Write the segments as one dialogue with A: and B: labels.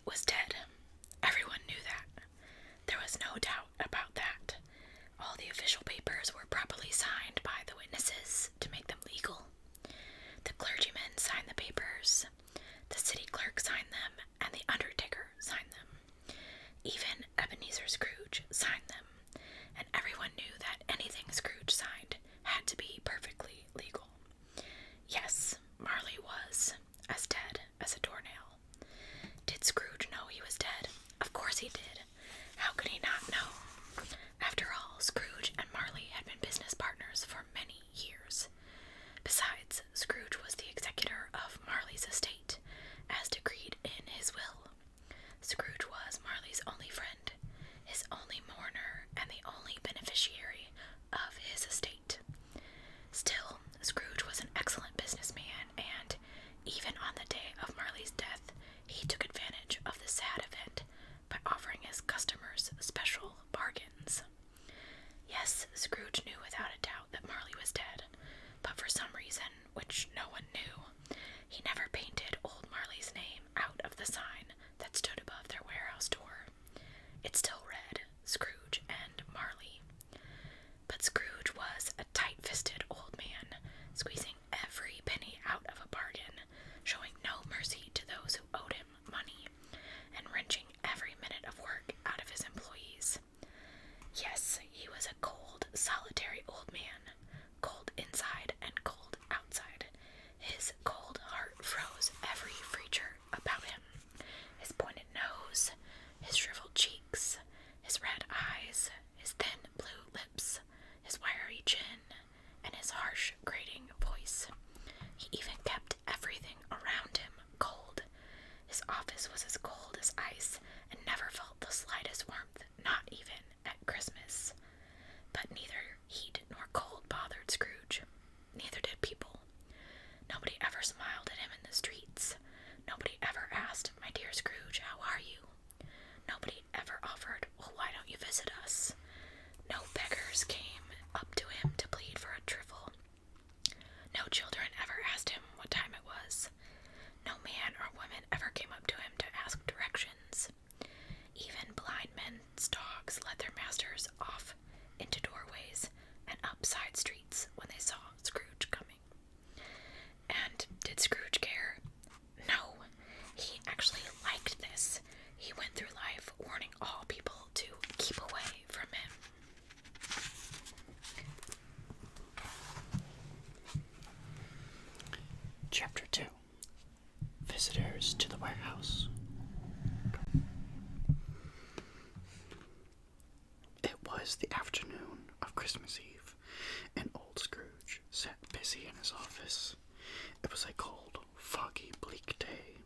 A: was dead. Everyone knew that. There was no doubt about that. All the official papers were properly signed by the witnesses to make them legal. The clergyman signed the papers, the city clerk signed them, and the undertaker signed them. Even Ebenezer Scrooge signed them, and everyone knew that anything Scrooge signed had to be perfectly legal. Yes, Marley was as dead as a doornail. Did Scrooge know he was dead? Of course he did. How could he not know? After all, Scrooge and Marley had been business partners for many years. Besides, Scrooge was the executor of Marley's estate, as decreed in his will. Scrooge was Marley's only friend, his only mourner, and the only beneficiary of his estate. Still, Scrooge was an excellent businessman, and even on the day of Marley's death, he took advantage of the sad event by offering his customers special bargains. Yes, Scrooge knew without a doubt that Marley was dead, but for some reason, which no one knew, he never painted old Marley's name out of the sign that stood above their warehouse door. It still read, Scrooge and Marley. But Scrooge was a tight-fisted old man, squeezing every penny out of a bargain, showing no mercy to those who owed him money, and wrenching every minute of work out of his employees. Yes, he was a cold, solitary old man, cold inside and cold outside. His cold heart froze every feature about him. His pointed nose, his shriveled cheeks, his red eyes, his thin blue lips, his wiry chin, and his harsh, grating voice. He even kept everything around him cold. His office was as cold as ice and never felt the slightest warmth, not even at Christmas. But neither heat nor cold bothered Scrooge. Neither did people. Nobody ever smiled at him in the streets. Nobody ever asked, "My dear Scrooge, how are you?" Nobody ever offered, "Well, why don't you visit us?" No beggars came up to him to plead for a trifle. No children ever asked him what time it was. No man or woman ever came up to him to ask directions. Even blind men's dogs led their masters off into doorways and up side streets when they saw Scrooge coming. And did Scrooge care? No, he actually liked this. He went through life warning all people to keep away from him.
B: Chapter 2. Visitors to the warehouse. It was the afternoon of Christmas Eve, and old Scrooge sat busy in his office. It was a cold, foggy, bleak day,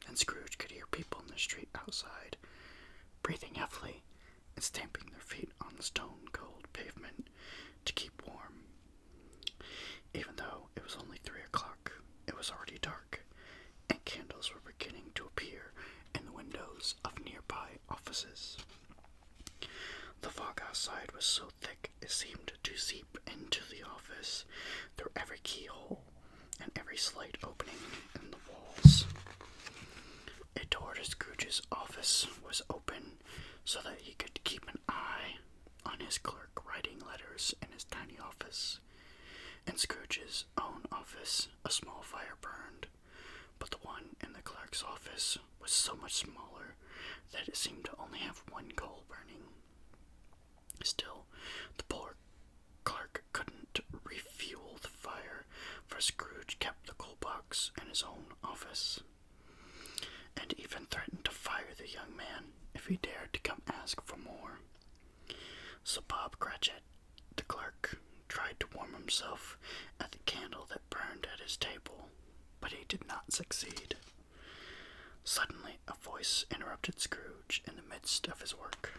B: and Scrooge could hear people in the street outside, breathing heavily and stamping their feet on the stone-cold pavement to keep warm. Even though it was only 3 o'clock, it was already dark, and candles were beginning to appear in the windows of nearby offices. The fog outside was so thick it seemed to seep into the office through every keyhole and every slight opening in the walls. A door to Scrooge's office was open so that he could keep an eye on his clerk writing letters in his tiny office. In Scrooge's own office, a small fire burned, but the one in the clerk's office was so much smaller that it seemed to only have one coal burning. Still, the poor clerk couldn't refuel the fire, for Scrooge kept the coal box in his own office, and even threatened to fire the young man if he dared to come ask for more. So Bob Cratchit, the clerk, tried to warm himself at the candle that burned at his table, but he did not succeed. Suddenly, a voice interrupted Scrooge in the midst of his work.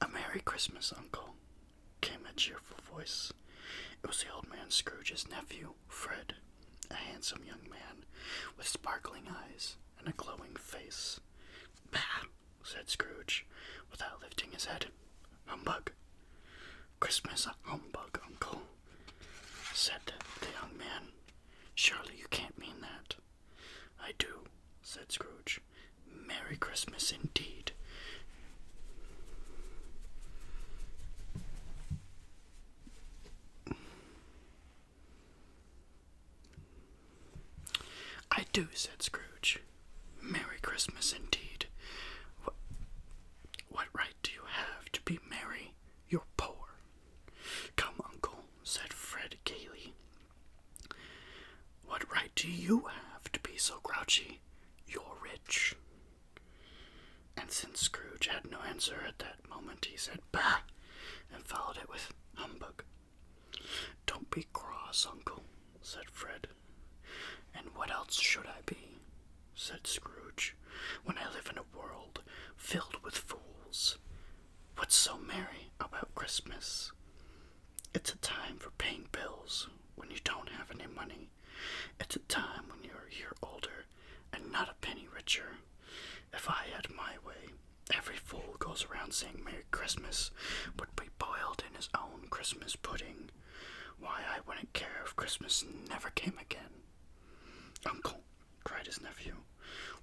B: "A Merry Christmas, Uncle," came a cheerful voice. It was the old man Scrooge's nephew, Fred, a handsome young man with sparkling eyes and a glowing face. "Bah!" said Scrooge, without lifting his head. "Humbug! Christmas a humbug, Uncle," said the young man. "Surely you can't mean that." "I do," said Scrooge. Merry Christmas indeed. I do, said Scrooge. Merry Christmas indeed. What right do you have to be merry? You're poor. Come, uncle, said Fred gaily. What right do you have to be so grouchy? You're rich. And since Scrooge had no answer at that moment, he said, Bah! And followed it with humbug. Don't be cross, uncle, said Fred. And what else should I be? Said Scrooge, when I live in a world filled with fools. What's so merry about Christmas? It's a time for paying bills when you don't have any money. It's a time when you're a year older and not a penny richer. If I had my way, every fool goes around saying Merry Christmas would be boiled in his own Christmas pudding. Why, I wouldn't care if Christmas never came again. Uncle, cried his nephew,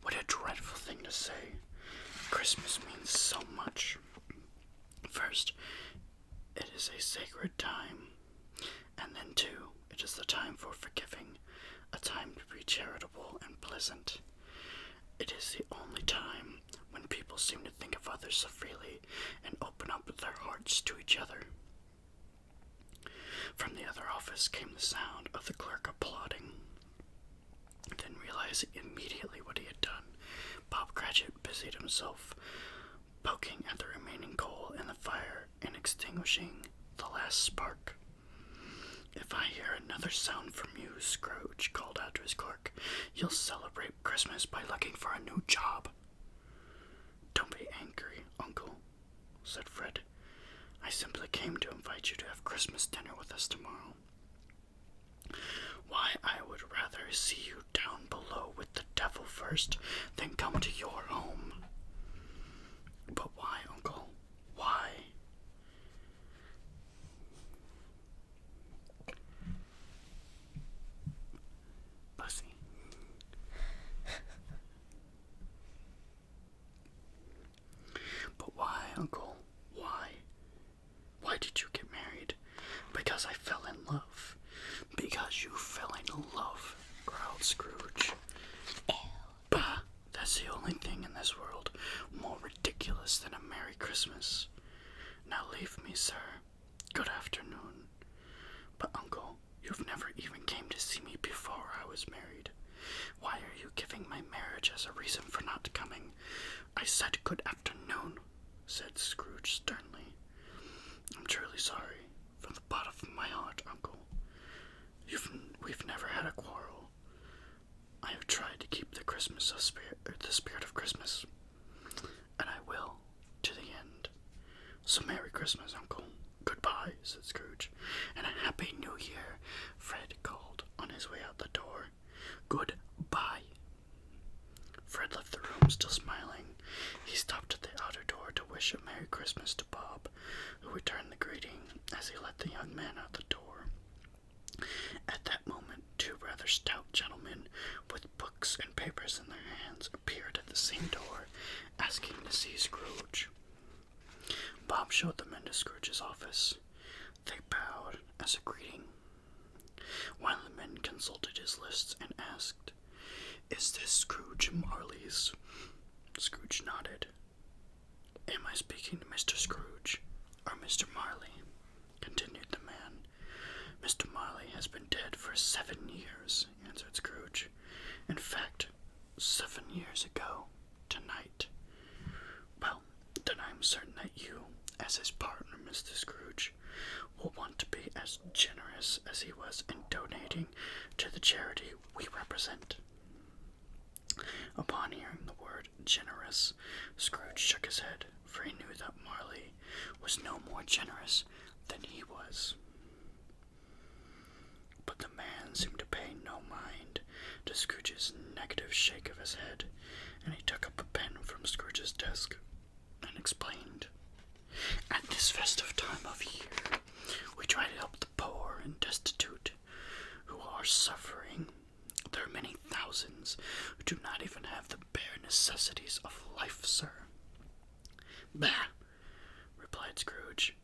B: what a dreadful thing to say. Christmas means so much. First, it is a sacred time, and then, too, it is the time for forgiving, a time to be charitable and pleasant. It is the only time when people seem to think of others so freely and open up their hearts to each other. From the other office came the sound of the clerk applauding. Then, realizing immediately what he had done, Bob Cratchit busied himself poking at the remaining coal in the fire and extinguishing the last spark. If I hear another sound from you, Scrooge called out to his clerk, you'll celebrate Christmas by looking for a new job. Don't be angry, uncle, said Fred. I simply came to invite you to have Christmas dinner with us tomorrow. Why, I would rather see you down below with the devil first than come to your home. But why, uncle? Why? Pussy. But why, uncle? Why? Why did you get married? Because I fell in love. Because you fell in love, growled Scrooge.
A: Ew.
B: Bah, that's the only thing in this world more ridiculous than a Merry Christmas. Now leave me, sir. Good afternoon. But, uncle, you've never even came to see me before I was married. Why are you giving my marriage as a reason for not coming? I said good afternoon, said Scrooge sternly. I'm truly sorry, from the bottom of my heart, uncle. We've never had a quarrel. I have tried to keep the spirit of Christmas, and I will, to the end. So Merry Christmas, uncle. Goodbye, said Scrooge, and a Happy New Year, Fred called on his way out the door. Goodbye. Fred left the room, still smiling. He stopped at the outer door to wish a Merry Christmas to Bob, who returned the greeting as he let the young man out the door. At that moment, two rather stout gentlemen with books and papers in their hands appeared at the same door, asking to see Scrooge. Bob showed them into Scrooge's office. They bowed as a greeting. One of the men consulted his lists and asked, Is this Scrooge Marley's? Scrooge nodded. Am I speaking to Mr. Scrooge or Mr. Marley? Continued the man. Mr. Marley has been dead for 7 years, answered Scrooge. In fact, 7 years ago, tonight. Well, then I am certain that you, as his partner, Mr. Scrooge, will want to be as generous as he was in donating to the charity we represent. Upon hearing the word generous, Scrooge shook his head, for he knew that Marley was no more generous than he was. But the man seemed to pay no mind to Scrooge's negative shake of his head, and he took up a pen from Scrooge's desk and explained. At this festive time of year, we try to help the poor and destitute who are suffering. There are many thousands who do not even have the bare necessities of life, sir. Bah, replied Scrooge.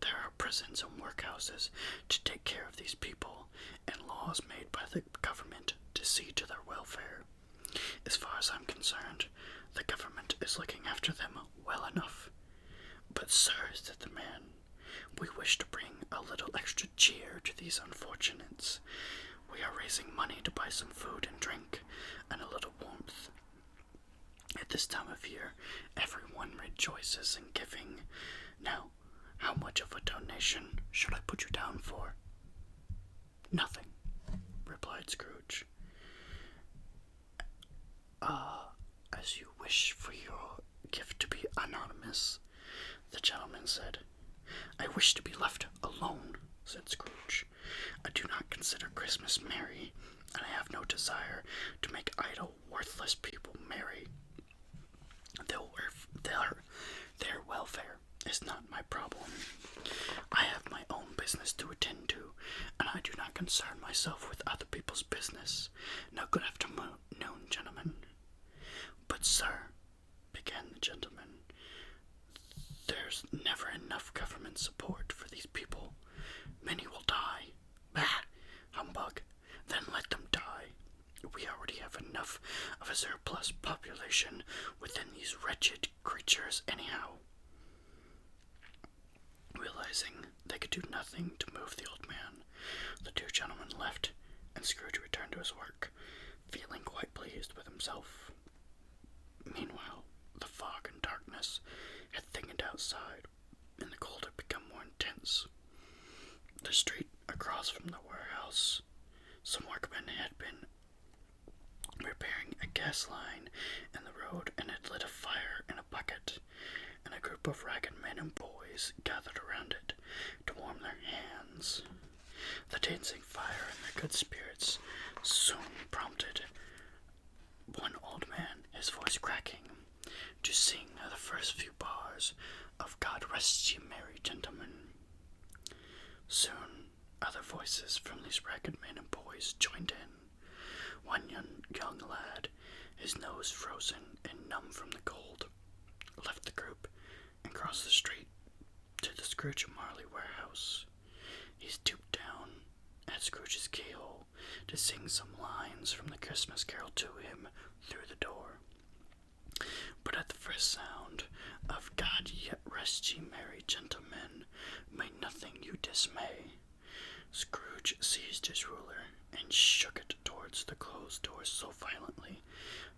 B: There are prisons and workhouses to take care of these people, and laws made by the government to see to their welfare. As far as I'm concerned, the government is looking after them well enough. But, sir, said the man, we wish to bring a little extra cheer to these unfortunates. We are raising money to buy some food and drink, and a little warmth. At this time of year, everyone rejoices in giving. Now, how much of a donation should I put you down for? Nothing, replied Scrooge. As you wish for your gift to be anonymous, the gentleman said. I wish to be left alone, said Scrooge. I do not consider Christmas merry, and I have no desire to make idle, worthless people merry. Their welfare is not my problem. I have my own business to attend to, and I do not concern myself with other people's business. Now, good afternoon, gentlemen. But, sir, began the gentleman, there's never enough government support for these people. Many will die. Bah! Humbug. Then let them die. We already have enough of a surplus population within these wretched creatures anyhow. Realizing they could do nothing to move the old man, the two gentlemen left, and Scrooge returned to his work, feeling quite pleased with himself. Meanwhile, the fog and darkness had thickened outside, and the cold had become more intense. The street across from the warehouse, some workmen had been repairing a gas line in the road and had lit a fire in a bucket, and a group of ragged men and boys gathered around it to warm their hands. The dancing fire and their good spirits soon prompted one old man, his voice cracking, to sing the first few bars of God Rest Ye Merry Gentlemen. Soon other voices from these ragged men and boys joined in. One young lad, his nose frozen and numb from the cold, left the group and crossed the street to the Scrooge and Marley warehouse. He stooped down at Scrooge's keyhole to sing some lines from the Christmas Carol to him through the door. But at the first sound of God Yet Rest Ye Merry Gentlemen, may nothing you dismay, Scrooge seized his ruler and shook it towards the closed door so violently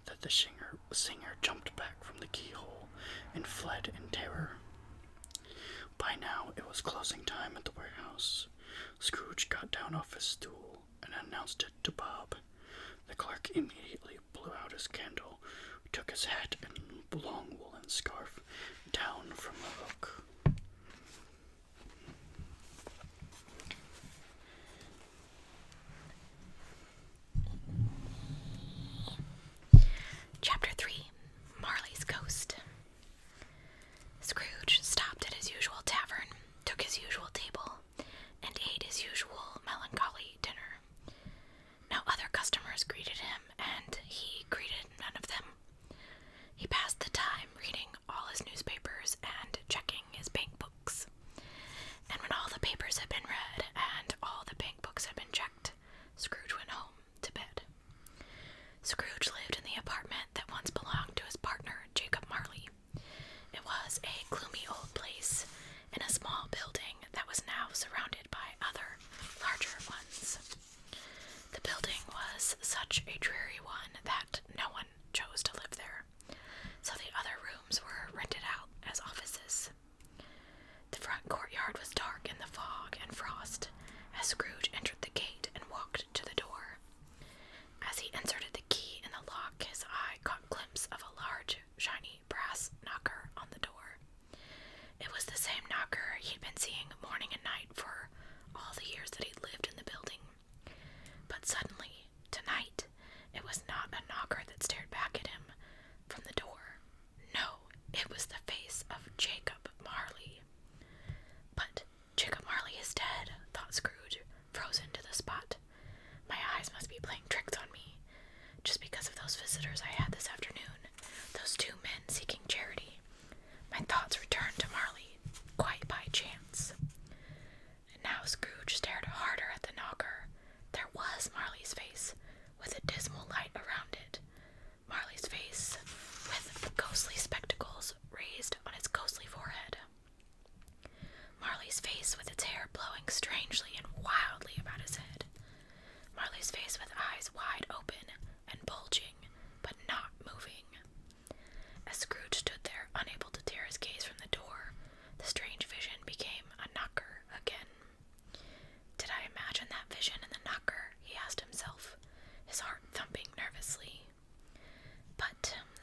B: that the singer jumped back from the keyhole and fled in terror. By now it was closing time at the warehouse. Scrooge got down off his stool and announced it to Bob. The clerk immediately blew out his candle, took his hat and long woolen scarf down from the hook.
A: Chapter 3. Marley's Ghost. Scrooge stopped at his usual tavern, took his usual table, and ate his usual melancholy dinner. Now other customers greeted him, and he greeted none of them. He passed the time reading all his newspapers and checking his bank books. And when all the papers had been read and all the bank books had been checked, Scrooge went home to bed. Scrooge lived in the apartment that once belonged to his partner, Jacob Marley. It was a gloomy old place in a small building that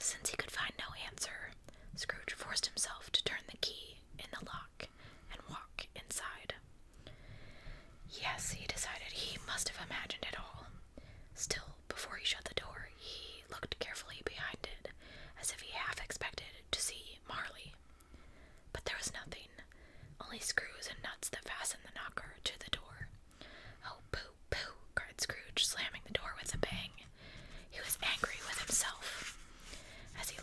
A: since he could find no answer, Scrooge forced himself to turn the key in the lock and walk inside. Yes, he decided he must have imagined it all. Still, before he shut the door, he looked carefully behind it, as if he half expected to see Marley. But there was nothing, only screws and nuts that fastened the knocker to the door. "Oh, pooh, pooh!" cried Scrooge, slamming the door with a bang. He was angry with himself. As he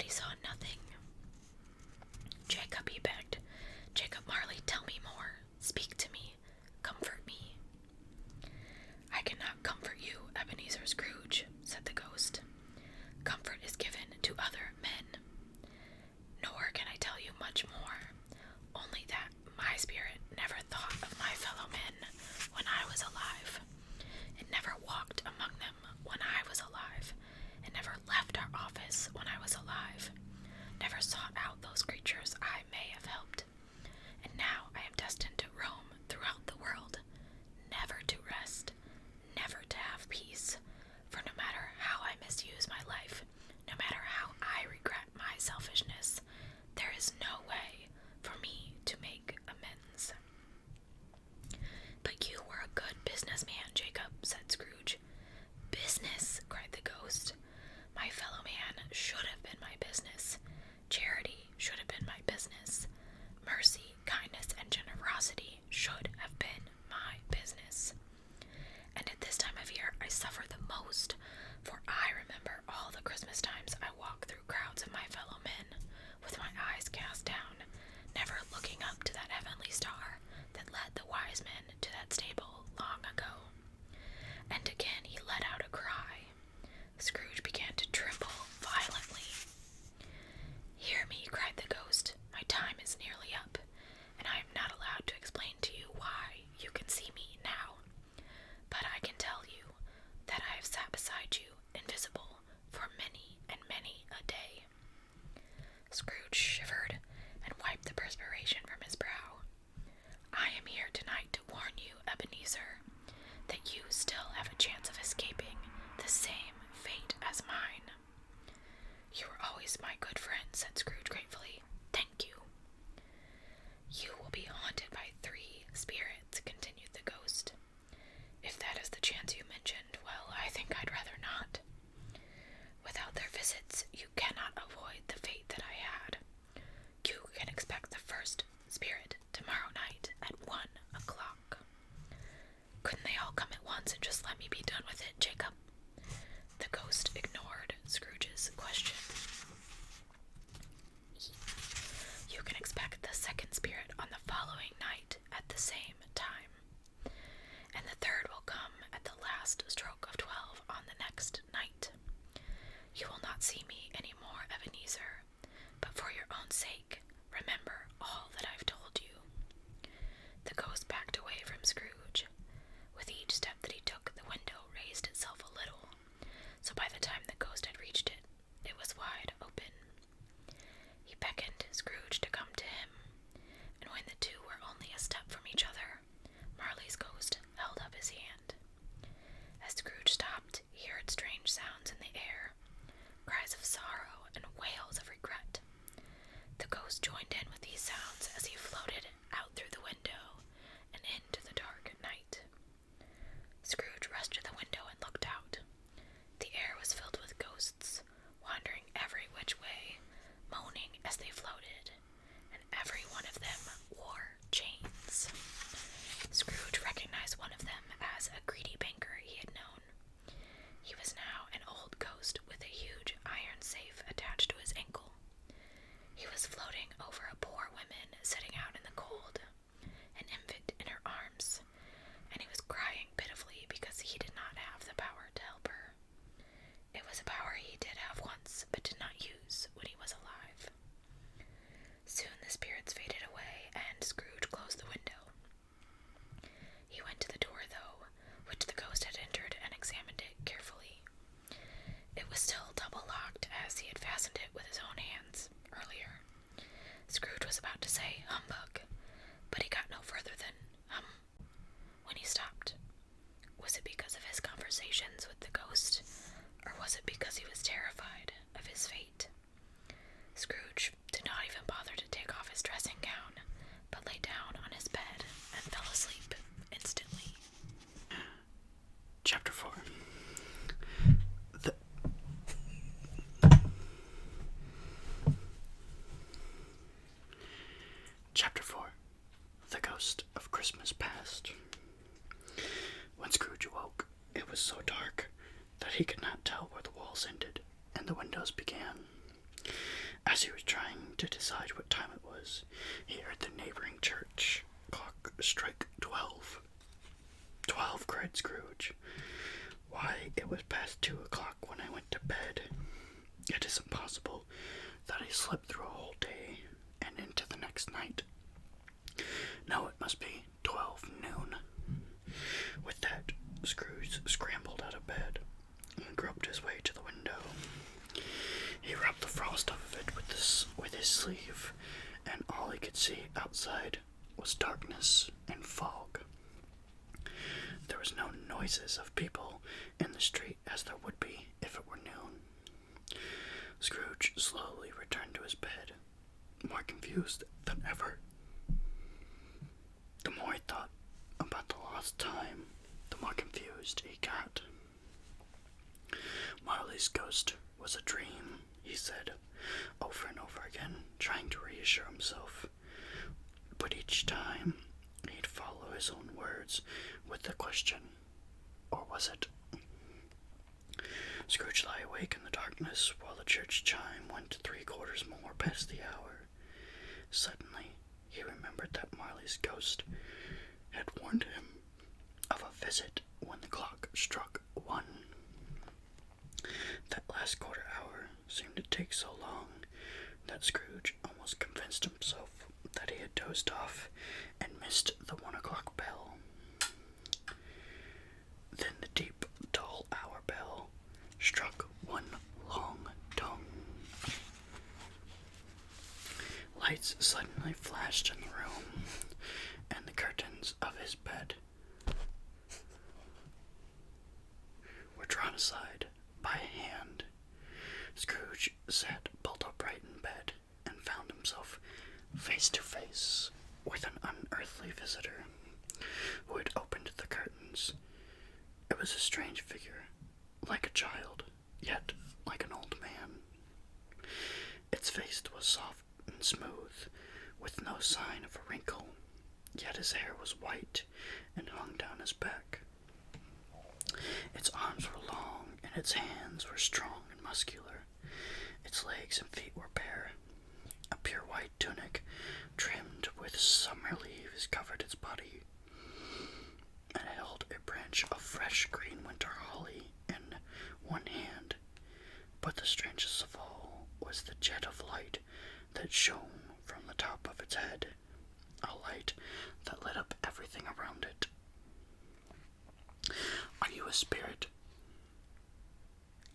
A: he saw nothing. Jacob, he begged. Jacob Marley, tell me more. Speak to me. Comfort me. I cannot comfort you, Ebenezer Scrooge, said the ghost. Comfort is given to other men. Nor can I tell you much more, only that my spirit never thought of my fellow men when I was alive. It never walked among them when I was alive. It never left our office when I was alive. Never sought out those creatures I may have helped. And now I am destined to roam throughout the world, never to rest, never to have peace. For no matter how I misuse my life, no matter how I regret my selfishness, there is no way for me to make amends. But you were a good businessman, Jacob, said Scrooge. Business, cried the ghost. My fellow man should have been my business. Charity should have been my business. Mercy, kindness, and generosity should have been my business. And at this time of year I suffer the most, for I remember all the Christmas times I walk through crowds of my fellow men, with my eyes cast down, never looking up to that heavenly star that led the wise men to that stable long ago. And again he let out a cry. Scrooge began to tremble violently. Hear me, cried the ghost. My time is nearly up, and I am not allowed to explain to you why you can see me now. But I can tell you that I have sat beside you, invisible, for many and many a day. Scrooge shivered and wiped the perspiration from his brow. I am here tonight to warn you, Ebenezer, that you still have a chance of escaping the same fate as mine. You were always my good friend, said Scrooge gratefully. Thank you. You will be haunted by 3 spirits, continued the ghost. If that is the chance you mentioned, well, I think I'd rather not. Without their visits, you cannot avoid the fate that I had. You can expect the first spirit tomorrow night at 1 o'clock. Couldn't they all come at once and just let me be done with it, Jacob? The ghost ignored Scrooge's question.
B: As he was trying to decide what time it was, he heard the neighboring church clock strike 12. 12, cried Scrooge. Why, it was past 2 o'clock when I went to bed. It isn't possible that I slept through a whole day and into the next night. No, it must be 12 noon. With that, Scrooge scrambled out of bed and groped his way to the window. He rubbed the frost off of it with his sleeve, and all he could see outside was darkness and fog. There was no noises of people in the street as there would be if it were noon. Scrooge slowly returned to his bed, more confused than ever. The more he thought about the lost time, the more confused he got. Marley's ghost was a dream, he said, over and over again, trying to reassure himself. But each time, he'd follow his own words with the question, or was it? Scrooge lay awake in the darkness while the church chime went 3/4 more past the hour. Suddenly, he remembered that Marley's ghost had warned him of a visit when the clock struck 1. That last quarter hour seemed to take so long that Scrooge almost convinced himself that he had dozed off and missed the 1 o'clock bell. Then the deep, dull hour bell struck 1 long tongue. Lights suddenly flashed in the room, and the curtains of his bed were drawn aside by a hand. Scrooge sat bolt upright in bed and found himself face to face with an unearthly visitor who had opened the curtains. It was a strange figure, like a child, yet like an old man. Its face was soft and smooth, with no sign of a wrinkle, yet his hair was white and hung down his back. Its arms were long, and its hands were strong and muscular. Its legs and feet were bare. A pure white tunic, trimmed with summer leaves, covered its body, and held a branch of fresh green winter holly in one hand. But the strangest of all was the jet of light that shone from the top of its head, a light that lit up everything around it. Are you a spirit?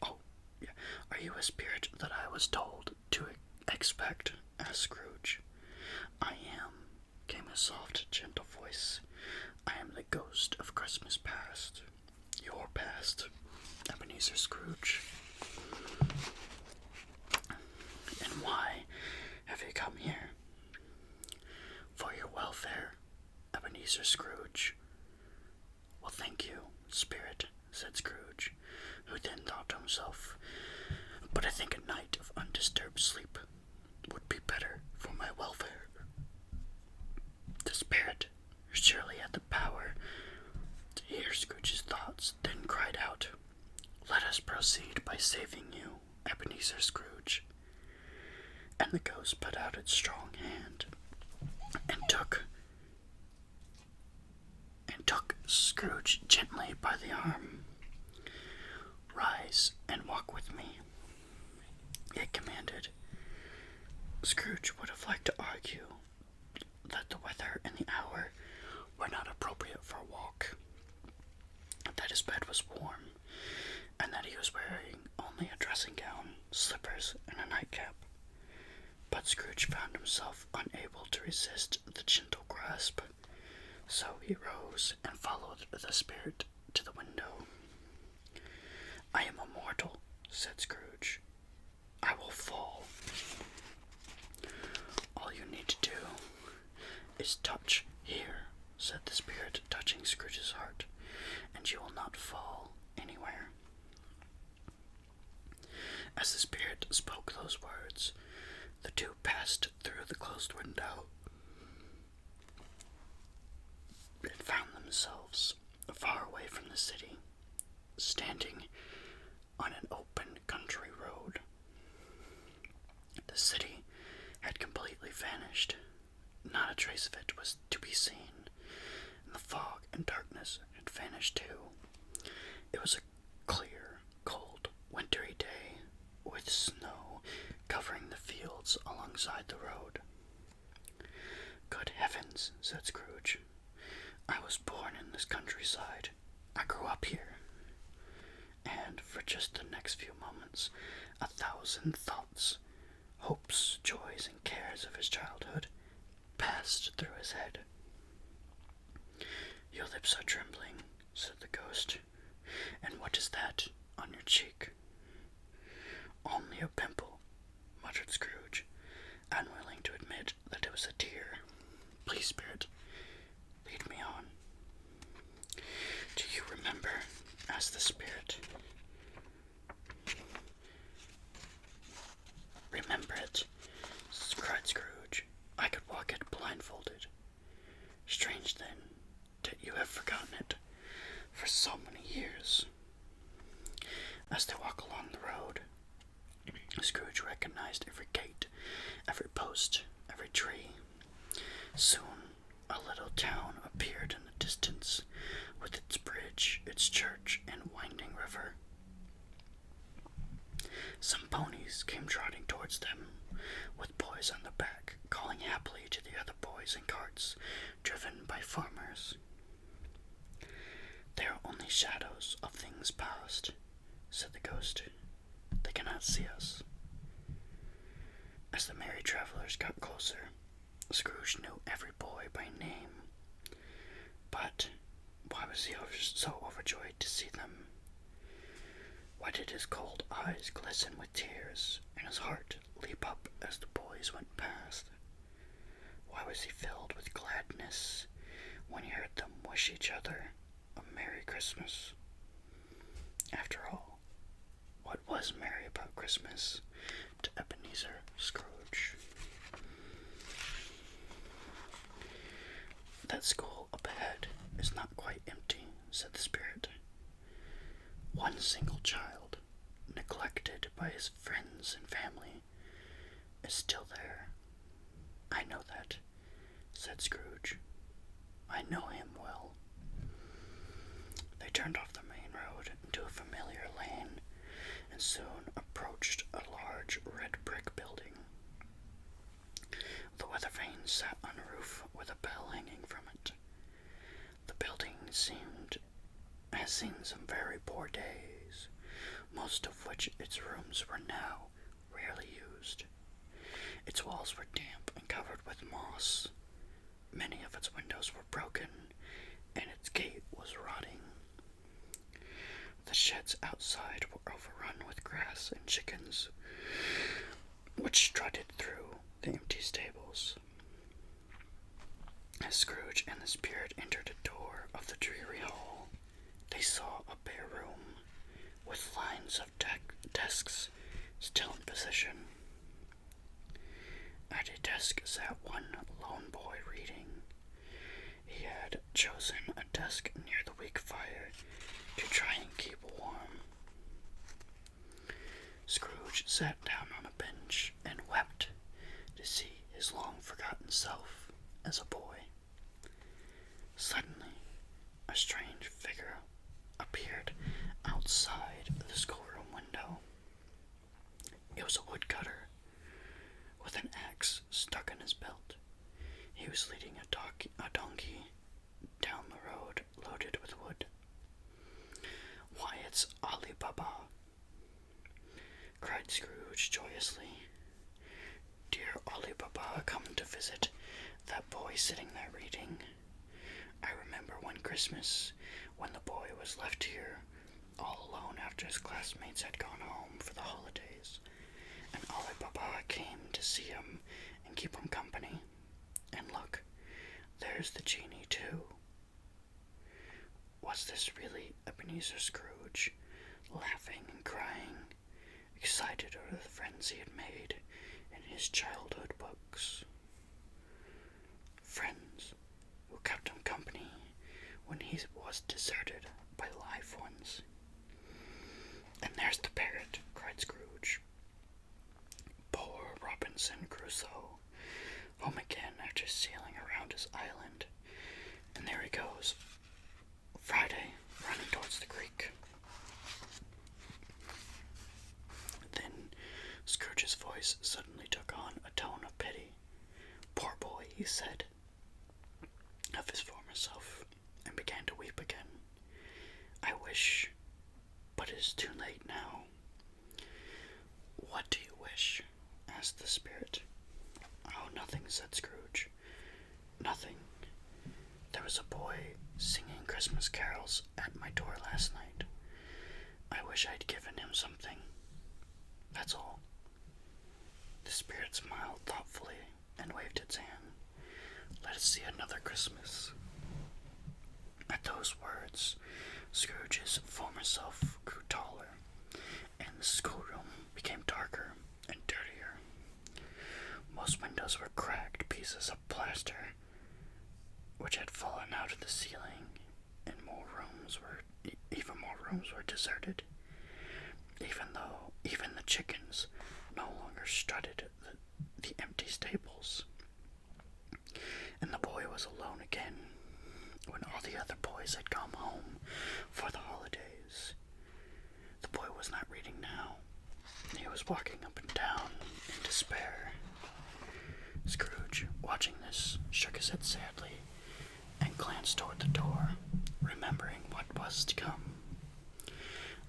B: Oh, yeah. Are you a spirit that I was told to expect? Asked Scrooge. I am, came a soft, gentle voice. I am the ghost of Christmas past. Your past, Ebenezer Scrooge. And why have you come here? For your welfare, Ebenezer Scrooge. Well, thank you, spirit, said Scrooge, who then thought to himself, but I think a night of undisturbed sleep would be better for my welfare. The spirit surely had the power to hear Scrooge's thoughts, then cried out, Let us proceed by saving you, Ebenezer Scrooge. And the ghost put out its strong hand and took Scrooge gently by the arm. Rise and walk with me, it commanded. Scrooge would have liked to argue that the weather and the hour were not appropriate for a walk, that his bed was warm, and that he was wearing only a dressing gown, slippers, and a nightcap. But Scrooge found himself unable to resist the gentle grasp, so he rose and followed the spirit to the window. I am immortal, said Scrooge. I will fall. All you need to do is touch here, said the spirit, touching Scrooge's heart, and you will not fall anywhere. As the spirit spoke those words, the two passed through the closed window and found themselves far away from the city, standing on an open country road. The city had completely vanished. Not a trace of it was to be seen, and the fog and darkness had vanished too. It was a clear, cold, wintry day, with snow covering the fields alongside the road. "Good heavens," said Scrooge. "I was born in this countryside. I grew up here." And for just the next few moments, 1,000 thoughts, hopes, joys, and cares of his childhood passed through his head. "Your lips are trembling," said the ghost. "And what is that on your cheek?" "Only a pimple," muttered Scrooge, unwilling to admit that it was a tear. "Please, spirit, lead me on." "Do you remember?" asked the spirit. "Remember it?" cried Scrooge. "I could walk it blindfolded. Strange, then, that you have forgotten it for so many years." As they walked along the road, Scrooge recognized every gate, every post, every tree. Soon a little town appeared in the distance, with its bridge, its church, and winding river. Some ponies came trotting towards them, with boys on the back, calling happily to the other boys in carts, driven by farmers. "They are only shadows of things past," said the ghost. "They cannot see us." As the merry travelers got closer, Scrooge knew every boy by name. But why was he so overjoyed to see them? Why did his cold eyes glisten with tears, and his heart leap up as the boys went past? Why was he filled with gladness when he heard them wish each other a Merry Christmas? After all, what was merry about Christmas to Ebenezer Scrooge? "That school up ahead is not quite empty," said the spirit. "One single child, neglected by his friends and family, is still there." "I know that," said Scrooge. "I know him well." They turned off the main road into a familiar lane, and soon approached a large red brick building. The weather vane sat on a roof with a bell hanging from it. The building has seen some very poor days, most of which its rooms were now rarely used. Its walls were damp and covered with moss. Many of its windows were broken, and its gate was rotting. The sheds outside were overrun with grass and chickens, which strutted through the empty stables. As Scrooge and the spirit entered a door of the dreary hall, they saw a bare room, with lines of desks still in position. At a desk sat one lone boy reading. He had chosen a desk near the weak fire to try and keep warm. Scrooge sat down on a bench and wept to see his long-forgotten self as a boy. Suddenly, a strange figure appeared outside the schoolroom window. It was a woodcutter, with an axe stuck in his belt. He was leading a donkey down the road loaded with wood. "Why, it's Ali Baba!" cried Scrooge joyously. "Dear Ali Baba, come to visit that boy sitting there reading. I remember one Christmas when the boy was left here all alone after his classmates had gone home for the holidays, and Ali Baba came to see him and keep him company. And look, there's the genie too." Was this really Ebenezer Scrooge, laughing and crying, excited over the friends he had made in his childhood books? Friends who kept him company when he was deserted by live ones. "And there's the parrot," cried Scrooge. "Poor Robin Robinson Crusoe, home again after sailing around his island. And there he goes, Friday, running towards the creek. Then Scrooge's voice suddenly took on a tone of pity. Poor boy, he said, of his former self, and began to weep again. I wish, but it is too late now. What do you wish? Asked the spirit. Oh, nothing, said Scrooge. Nothing. There was a boy singing Christmas carols at my door last night. I wish I'd given him something. That's all. The spirit smiled thoughtfully and waved its hand. Let us see another Christmas. At those words, Scrooge's former self grew taller, and the schoolroom became darker and dirtier. Most windows were cracked pieces of plaster, which had fallen out of the ceiling, and even more rooms were deserted. Even the chickens no longer strutted the empty stables. And the boy was alone again, when all the other boys had come home for the holidays. The boy was not reading now. He was walking up and down in despair. Scrooge, watching this, shook his head sadly and glanced toward the door, remembering what was to come.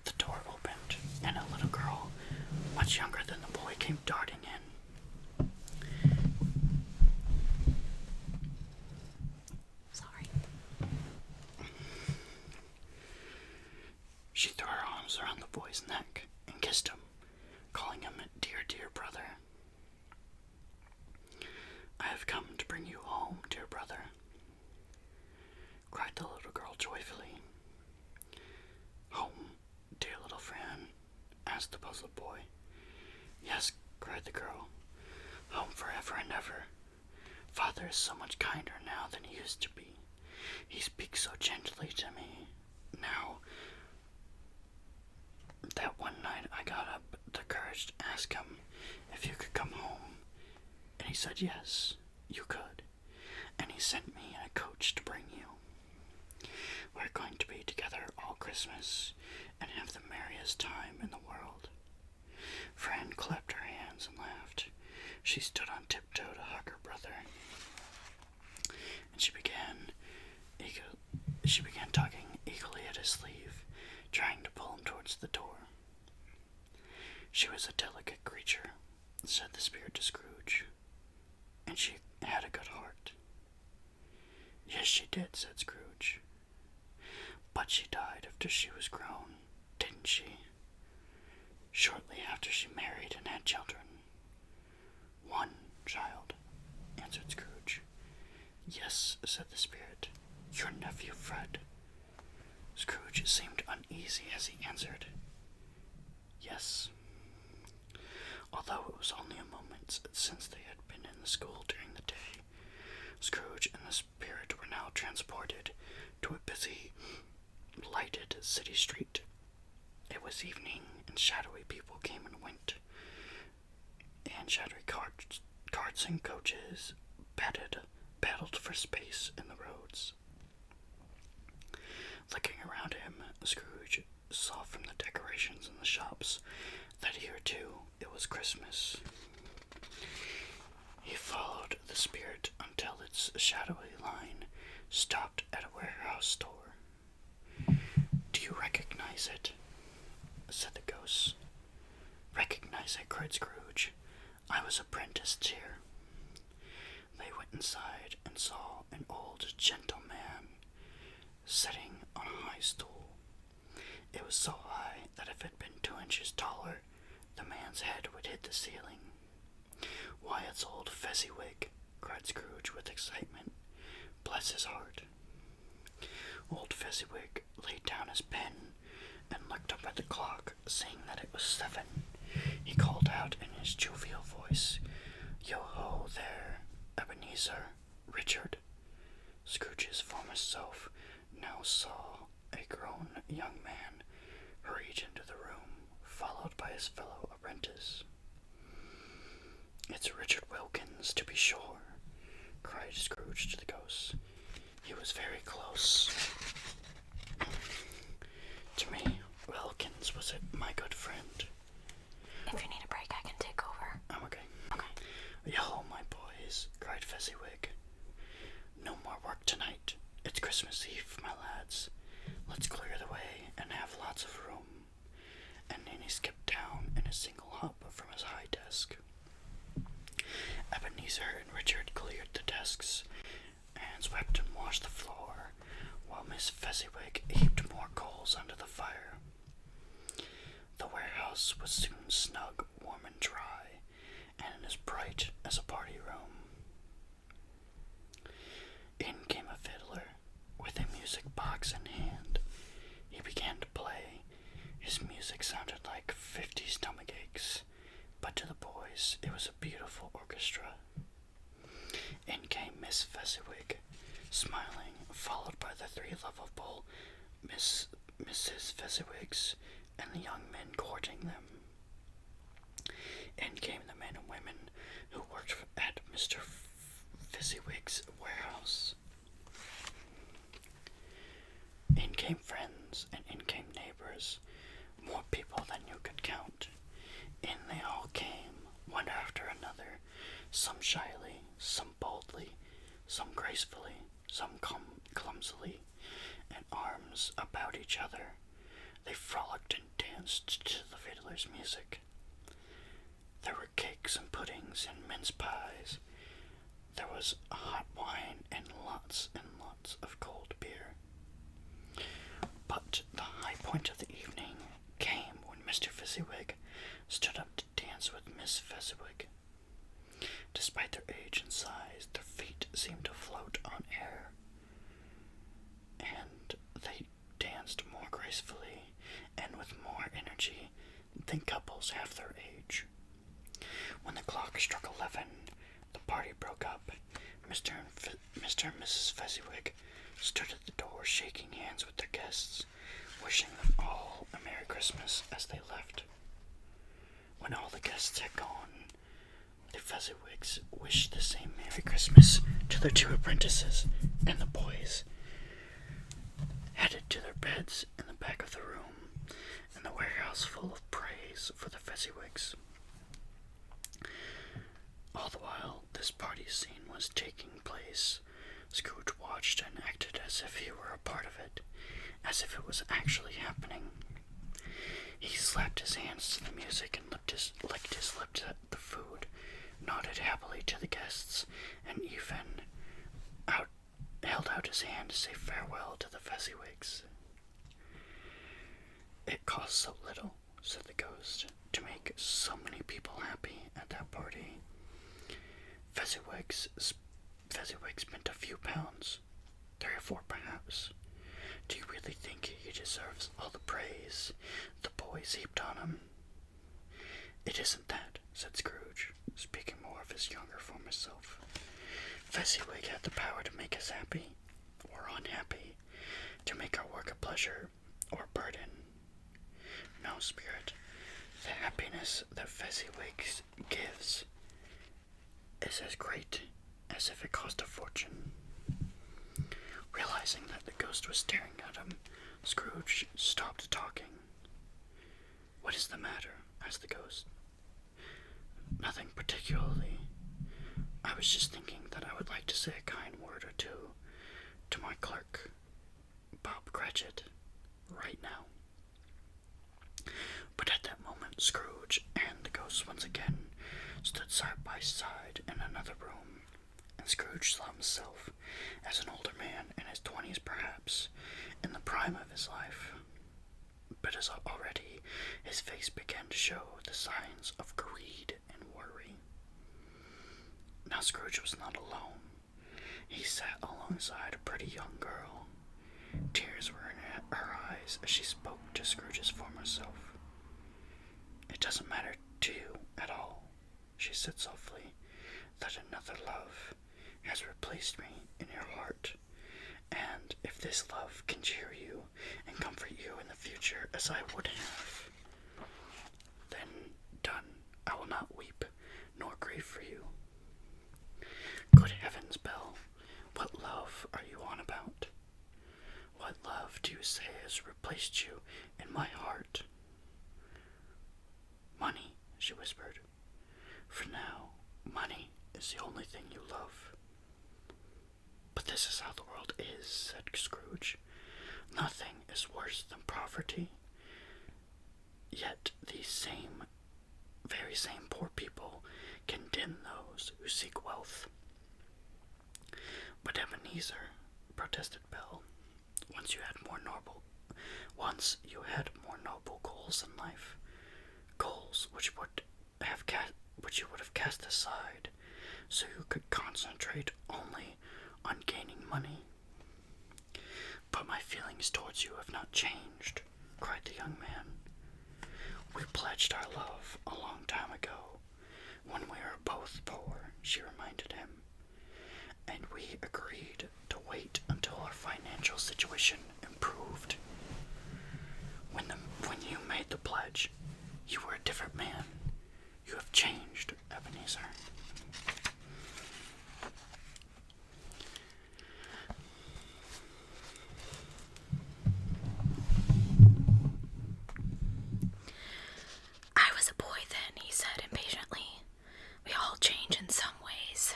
B: The door opened, and a little girl, much younger than the boy, came darting in.
A: Sorry.
B: She threw her arms around the boy's neck and kissed him, calling him dear, dear brother. I have come to bring you home, dear brother, cried the little girl joyfully. Home, dear little Fran? Asked the puzzled boy. Yes, cried the girl. Home forever and ever. Father is so much kinder now than he used to be. He speaks so gently to me now that one night I got up the courage to ask him if you could come home, and he said yes, you could, and he sent me in a coach to bring you. We're going to be together all Christmas and have the merriest time in the world. Fran clapped her hands and laughed. She stood on tiptoe to hug her brother, and she began tugging eagerly at his sleeve, trying to pull him towards the door. She was a delicate creature, said the spirit to Scrooge, and she had a good heart. Yes, she did, said Scrooge. But she died after she was grown, didn't she? Shortly after she married and had children. One child, answered Scrooge. Yes, said the spirit, your nephew Fred. Scrooge seemed uneasy as he answered, yes. Although it was only a moment since they had been in the school during the day, Scrooge and the spirit were now transported to a busy, lighted city street. It was evening, and shadowy people came and went, and shadowy carts and coaches battled for space in the roads. Looking around him, Scrooge saw from the decorations in the shops that here, too, it was Christmas. He followed the spirit until its shadowy line stopped at a warehouse door. Do you recognize it? Said the ghost. Recognize it, cried Scrooge. I was apprenticed here. They went inside and saw an old gentleman sitting on a high stool. It was so high that if it had been 2 inches taller, the man's head would hit the ceiling. Why, it's old Fezziwig, cried Scrooge with excitement. Bless his heart. Old Fezziwig laid down his pen and looked up at the clock, seeing that it was 7. He called out in his jovial voice, Yo-ho there, Ebenezer, Richard. Scrooge's former self now saw a grown young man hurried into the room, followed by his fellow apprentice. "It's Richard Wilkins, to be sure," cried Scrooge to the ghost. "He was very close to me. Wilkins was my good friend."
A: If you need a break, I can take over.
B: I'm okay.
A: Okay.
B: "Yo, my boys," cried Fezziwig. "No more work tonight. It's Christmas Eve, my lads. Let's clear the way and have lots of room." And then he skipped down in a single hop from his high desk. Ebenezer and Richard cleared the desks and swept and washed the floor, while Miss Fezziwig heaped more coals under the fire. The warehouse was soon snug, warm, and dry, and as bright as a party room. In came a fiddler, with a music box in hand. He began to play. His music sounded like 50 stomachaches, but to the boys it was a beautiful orchestra. In came Miss Fezziwig, smiling, followed by the three lovable Mrs. Fezziwigs and the young men courting them. In came the men and women who worked at Mr. Fezziwig's warehouse. In came friends, and in came neighbors, more people than you could count. In they all came, one after another, some shyly, some boldly, some gracefully, some clumsily, and arms about each other. They frolicked and danced to the fiddler's music. There were cakes and puddings and mince pies. There was hot wine and lots of cold beer. But the high point of the evening came when Mr. Fezziwig stood up to dance with Miss Fezziwig. Despite their age and size, their feet seemed to float on air, and they danced more gracefully and with more energy than couples half their age. When the clock struck 11, the party broke up. Mr. and Mrs. Fezziwig stood at the door shaking hands with their guests, wishing them all a Merry Christmas as they left. When all the guests had gone, the Fezziwigs wished the same Merry Christmas to their two apprentices, and the boys headed to their beds in the back of the room, and the warehouse full of praise for the Fezziwigs. All the while this party scene was taking place, Scrooge watched and acted as if he were a part of it, as if it was actually happening. He slapped his hands to the music and licked his lips at the food, nodded happily to the guests, and even held out his hand to say farewell to the Fezziwigs. "It cost so little," said the ghost, "to make so many people happy at that party. Fezziwig spent a few pounds, 3 or 4 perhaps. Do you really think he deserves all the praise the boys heaped on him?" "It isn't that," said Scrooge, speaking more of his younger former self. "Fezziwig had the power to make us happy, or unhappy, to make our work a pleasure, or a burden. No, Spirit, the happiness that Fezziwig gives is as great as if it cost a fortune." Realizing that the ghost was staring at him, Scrooge stopped talking. "What is the matter?" asked the ghost. "Nothing particularly. I was just thinking that I would like to say a kind word or two to my clerk, Bob Cratchit, right now." But at that moment Scrooge and the ghost once again stood side by side in another room, and Scrooge saw himself as an older man in his 20s perhaps, in the prime of his life. But as already his face began to show the signs of greed and worry. Now Scrooge was not alone. He sat alongside a pretty young girl. Tears were in her eyes as she spoke to Scrooge's former self. "It doesn't matter to you at all," she said softly, "that another love has replaced me in your heart. And if this love can cheer you and comfort you in the future as I would have, then done. I will not weep, nor grieve for you. Good heavens, Belle, what love are you on about? What love do you say has replaced you in my heart? Money, she whispered. For now, money is the only thing you love. But this is how the world is, said Scrooge. Nothing is worse than poverty. Yet these very same poor people condemn those who seek wealth. But Ebenezer, protested Belle, once you had more noble goals in life, goals which you would have cast aside, so you could concentrate only on gaining money. But my feelings towards you have not changed, cried the young man. We pledged our love a long time ago, when we were both poor, she reminded him, and we agreed to wait until our financial situation improved. When you made the pledge, you were a different man. You have changed, Ebenezer.
A: I was a boy then, he said impatiently. We all change in some ways.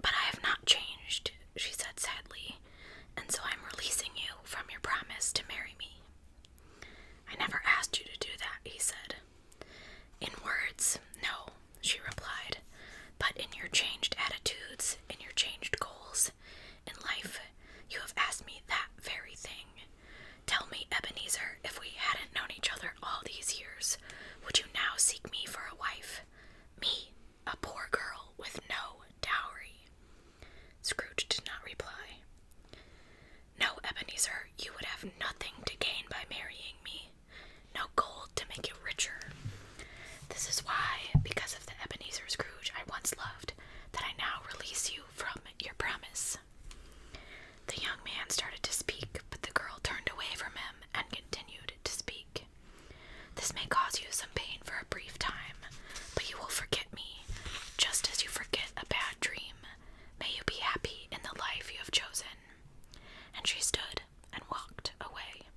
A: But I have not changed, she said sadly, and so I'm releasing you from your promise to marry me. I never asked you to do that, he said. In words, no, she replied, but in your changed attitudes, in your changed goals, in life, you have asked me that very thing. Tell me, Ebenezer, if we hadn't known each other all these years, would you now seek me for a wife? Me, a poor girl with no dowry? Scrooge did not reply. No, Ebenezer, you would have nothing to gain by marrying me. No gold to make you richer. This is why, because of the Ebenezer Scrooge I once loved, that I now release you from your promise. The young man started to speak, but the girl turned away from him and continued to speak. This may cause you some pain for a brief time, but you will forget me, just as you forget a bad dream. May you be happy in the life you have chosen. And she stood and walked away.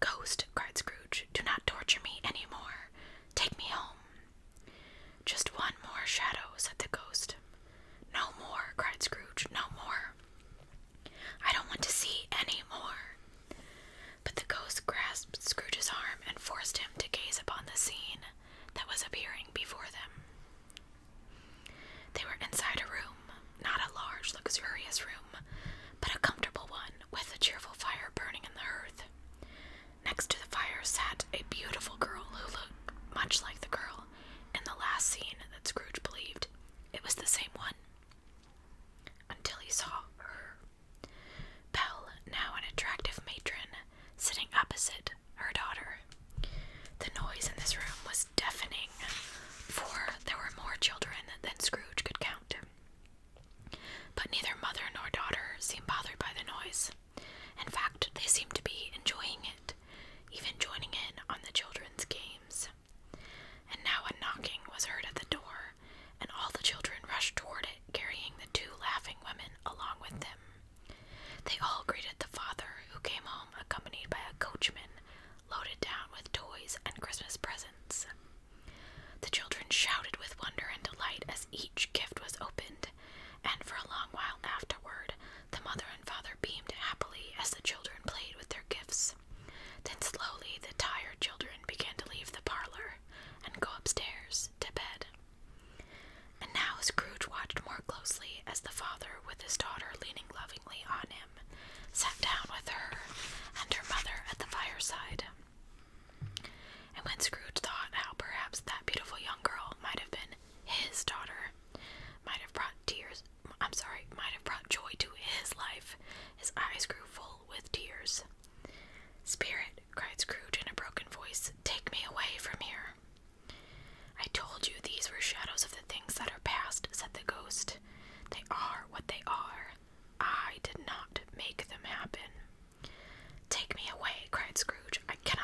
A: Ghost, cried Scrooge, do not torture me any more. Take me home. Just one more shadow, said the ghost. No more, cried Scrooge, no more. I don't want to see any more. But the ghost grasped Scrooge's arm and forced him to gaze upon the scene that was appearing before them. They were inside a room, not a large, luxurious room, but a comfortable one with a cheerful fire burning in the hearth. Next to the fire sat a beautiful girl who looked much like the girl in the last scene that Scrooge believed it was the same one, until he saw her. Belle, now an attractive matron, sitting opposite her daughter. The noise in this room was deafening, for there were more children than Scrooge could count. But neither mother nor daughter seemed bothered by the noise. In fact, they seemed to be enjoying it, even joining in on the children's games. And now a knocking was heard at the door, and all the children rushed toward it, carrying the two laughing women along with them. They all greeted the father, who came home accompanied by a coachman, loaded down with toys and Christmas presents. The children shouted with wonder and delight as each gift was opened, and for a long while afterward, the mother and father beamed happily as the children played with their gifts. Then slowly the tired children began to leave the parlor and go upstairs to bed. And now Scrooge watched more closely as the father, with his daughter leaning lovingly on him, sat down with her and her mother at the fireside. And when Scrooge thought how perhaps that beautiful young girl might have been his daughter, might have brought joy to his life, his eyes grew full with tears. Spirit, cried Scrooge in a broken voice, take me away from here. I told you these were shadows of the things that are past, said the ghost. They are what they are. I did not make them happen. Take me away, cried Scrooge. I cannot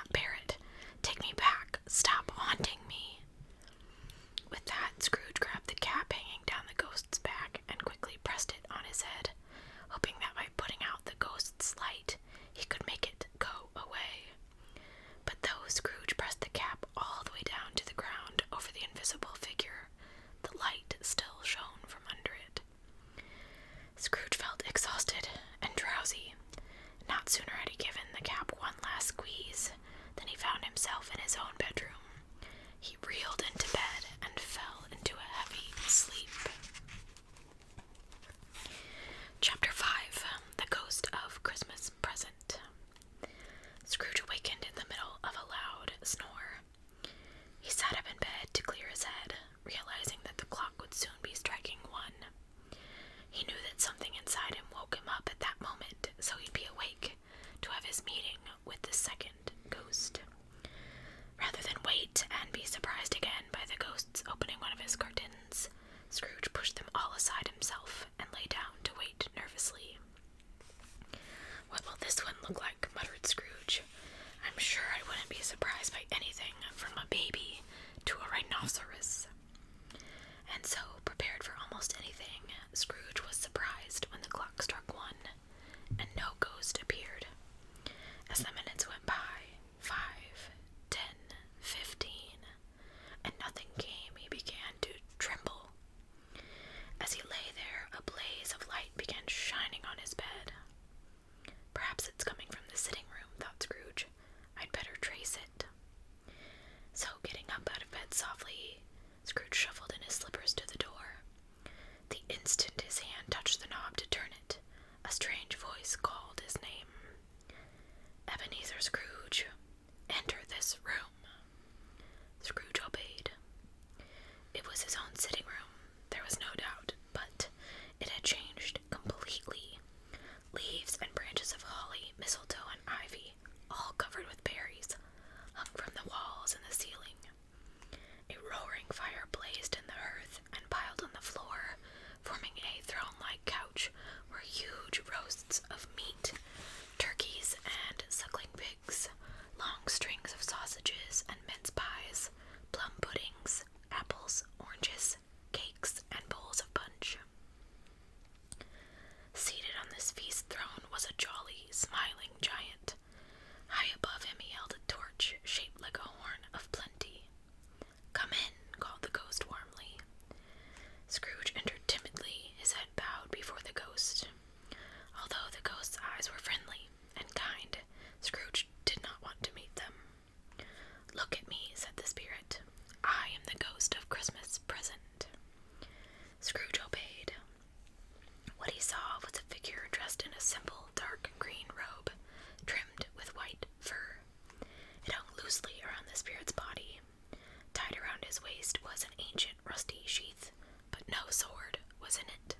A: was in it.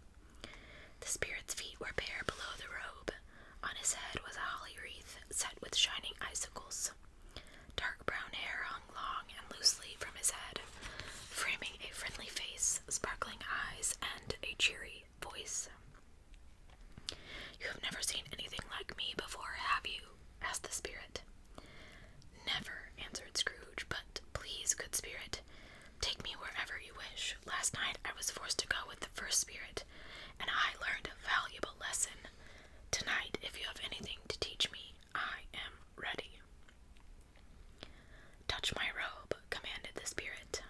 A: The spirit's feet were bare below the robe. On his head was a holly wreath set with shining icicles. Dark brown hair hung long and loosely from his head, framing a friendly face, sparkling eyes, and a cheery voice. "You have never seen anything like me before, have you?" asked the spirit. "Never," answered Scrooge, "but please, good spirit, take me wherever you wish. Last night I was forced to go with the first spirit, and I learned a valuable lesson. Tonight, if you have anything to teach me, I am ready." "Touch my robe," commanded the spirit.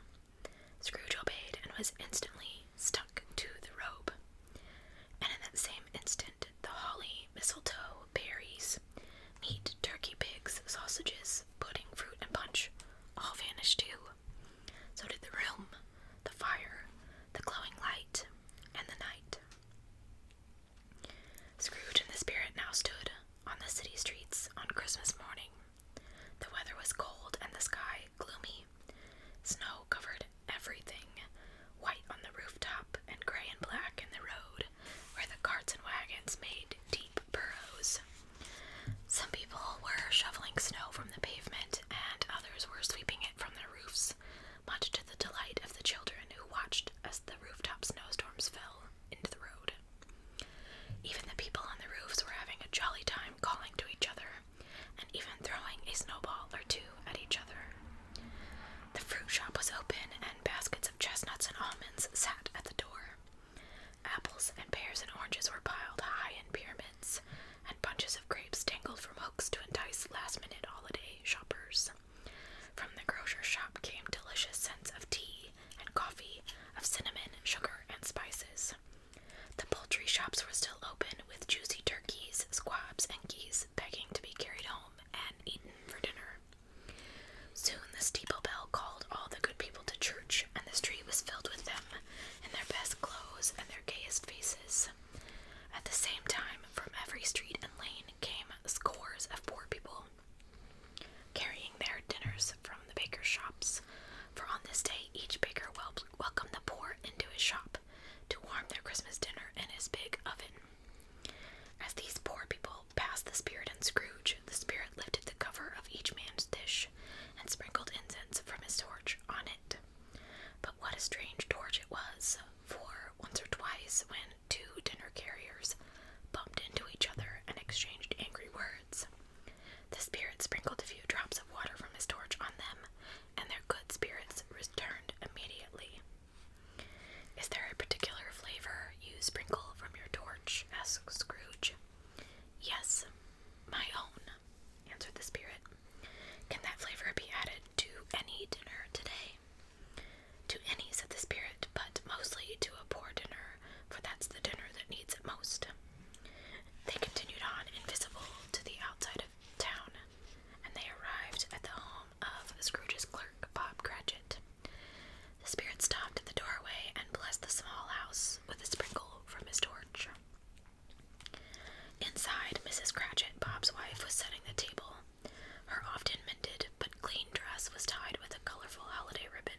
A: Scrooge obeyed and was instantly stuck to the robe. And in that same instant, the holly, mistletoe, berries, meat, turkey, pigs, sausages, pudding, fruit, and punch all vanished too. So did the room, the fire, the glowing light, and the night. Scrooge and the spirit now stood on the city streets on Christmas morning. The weather was cold and the sky gloomy. Snow covered everything, white on the rooftop and gray and black in the road, where the carts and wagons made deep burrows. Some people were shoveling snow from the pavement, and others were sweeping it from their roofs, much to the delight of the children who watched as the rooftop snowstorms fell into the road. Even the people on the roofs were having a jolly time calling to each other, and even throwing a snowball or two at each other. The fruit shop was open, and baskets of chestnuts and almonds sat at the door. Apples and pears and oranges were piled high in pyramids, and bunches of grapes dangled from hooks to entice last-minute holiday shoppers. From the grocer's shop came delicious scents of tea and coffee, of cinnamon, sugar, and spices. The poultry shops were still open, with juicy turkeys, squabs, and geese begging to be carried home and eaten for dinner. Soon the steeple bell called all the good people to church, and the street was filled with them, in their best clothes and their gayest faces. At the same time, from every street and lane came scores of poor people, carrying their dinners from the baker's shops, for on this day each baker welcomed the poor into his shop to warm their Christmas dinner in his big oven. As these poor people passed the spirit and Scrooge, the spirit lifted the cover of each man's dish and sprinkled incense from his torch on it. But what a strange torch it was, for once or twice, when two dinner carriers bumped into each other and exchanged angry words, the spirit sprinkled a few drops of water from his torch on them, and their good spirits returned immediately. "Is there a particular flavor you sprinkle from your torch?" asked Scrooge. "Yes, my own," answered the spirit. "Can that flavor be added to any dinner today?" "To any," said the spirit, "but mostly to a poor dinner, for that's the dinner that needs it most." They continued on, invisible to the outside of town, and they arrived at the home of Scrooge's clerk, Bob Cratchit. The spirit stopped at the doorway and blessed the small house with a sprinkle from his torch. Inside, Mrs. Cratchit, Bob's wife, was setting the table. Her often mended but clean dress was tied with a colorful holiday ribbon.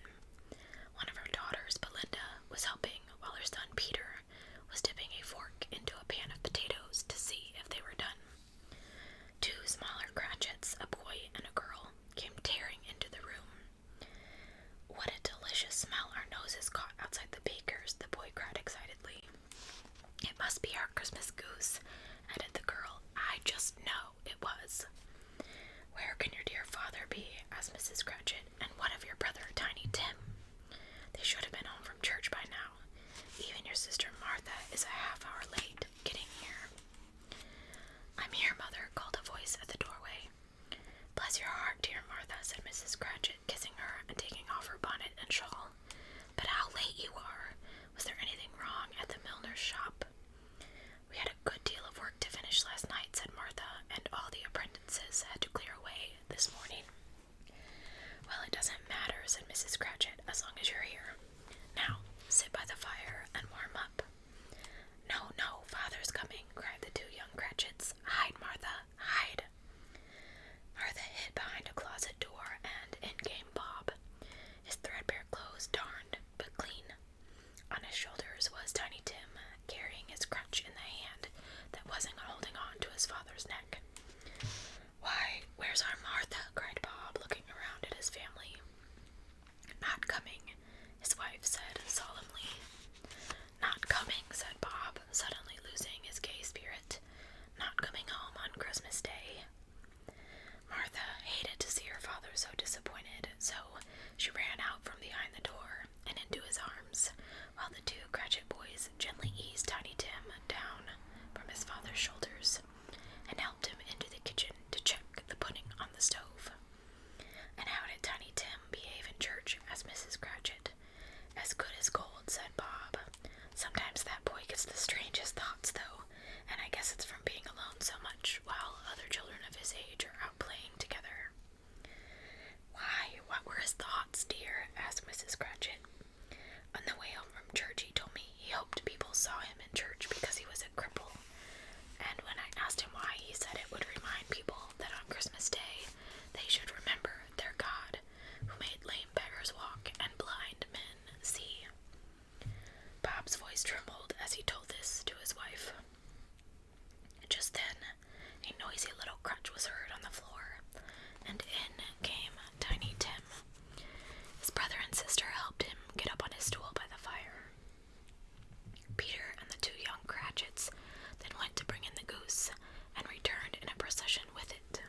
A: One of her daughters, Belinda, was helping, while her son, Peter, was dipping a fork into a pan of potatoes to see if they were done. Two smaller Cratchits, a boy and a girl, came tearing into the room. "What a delicious smell our noses caught outside the baker's," the boy cried excitedly. "It must be our Christmas goose," added the girl. "I just know it was." "Where can your dear father be?" asked Mrs. Cratchit. "And what of your brother, Tiny Tim? They should have been home from church by now. Even your sister Martha is a half-hour late getting here." "I'm here, Mother," called a voice at the doorway. "Bless your heart, dear Martha," said Mrs. Cratchit, kissing her and taking off her bonnet and shawl. "But how late you are! Was there anything wrong at the milliner's shop?" "We had a good deal of work to finish last night," said Martha, "and all the apprentices had to clear away this morning." "Well, it doesn't matter," said Mrs. Cratchit, "as long as you're here. Now, sit by the Grace gently eased Tiny Tim down from his father's shoulders and helped him into the kitchen to check the pudding on the stove. "And how did Tiny Tim behave in church?" asked Mrs. Cratchit. "As good as gold," said Bob. "Sometimes that boy gets the strangest thoughts, though, and I guess it's from being alone so much while other children of his age are out playing together." "Why, what were his thoughts, dear?" asked Mrs. Cratchit. "On the way home from church he told me he hoped people saw him in church because he was a cripple. And when I asked him why, he said it would remind people that on Christmas Day they should remember their God, who made lame beggars walk and blind men see." Bob's voice trembled as he told this to his wife. Just then, a noisy little crutch was heard on the floor, and in came Tiny Tim. His brother and sister helped him get up on his stool by the fire. Peter and the two young Cratchits then went to bring in the goose, and returned in a procession with it.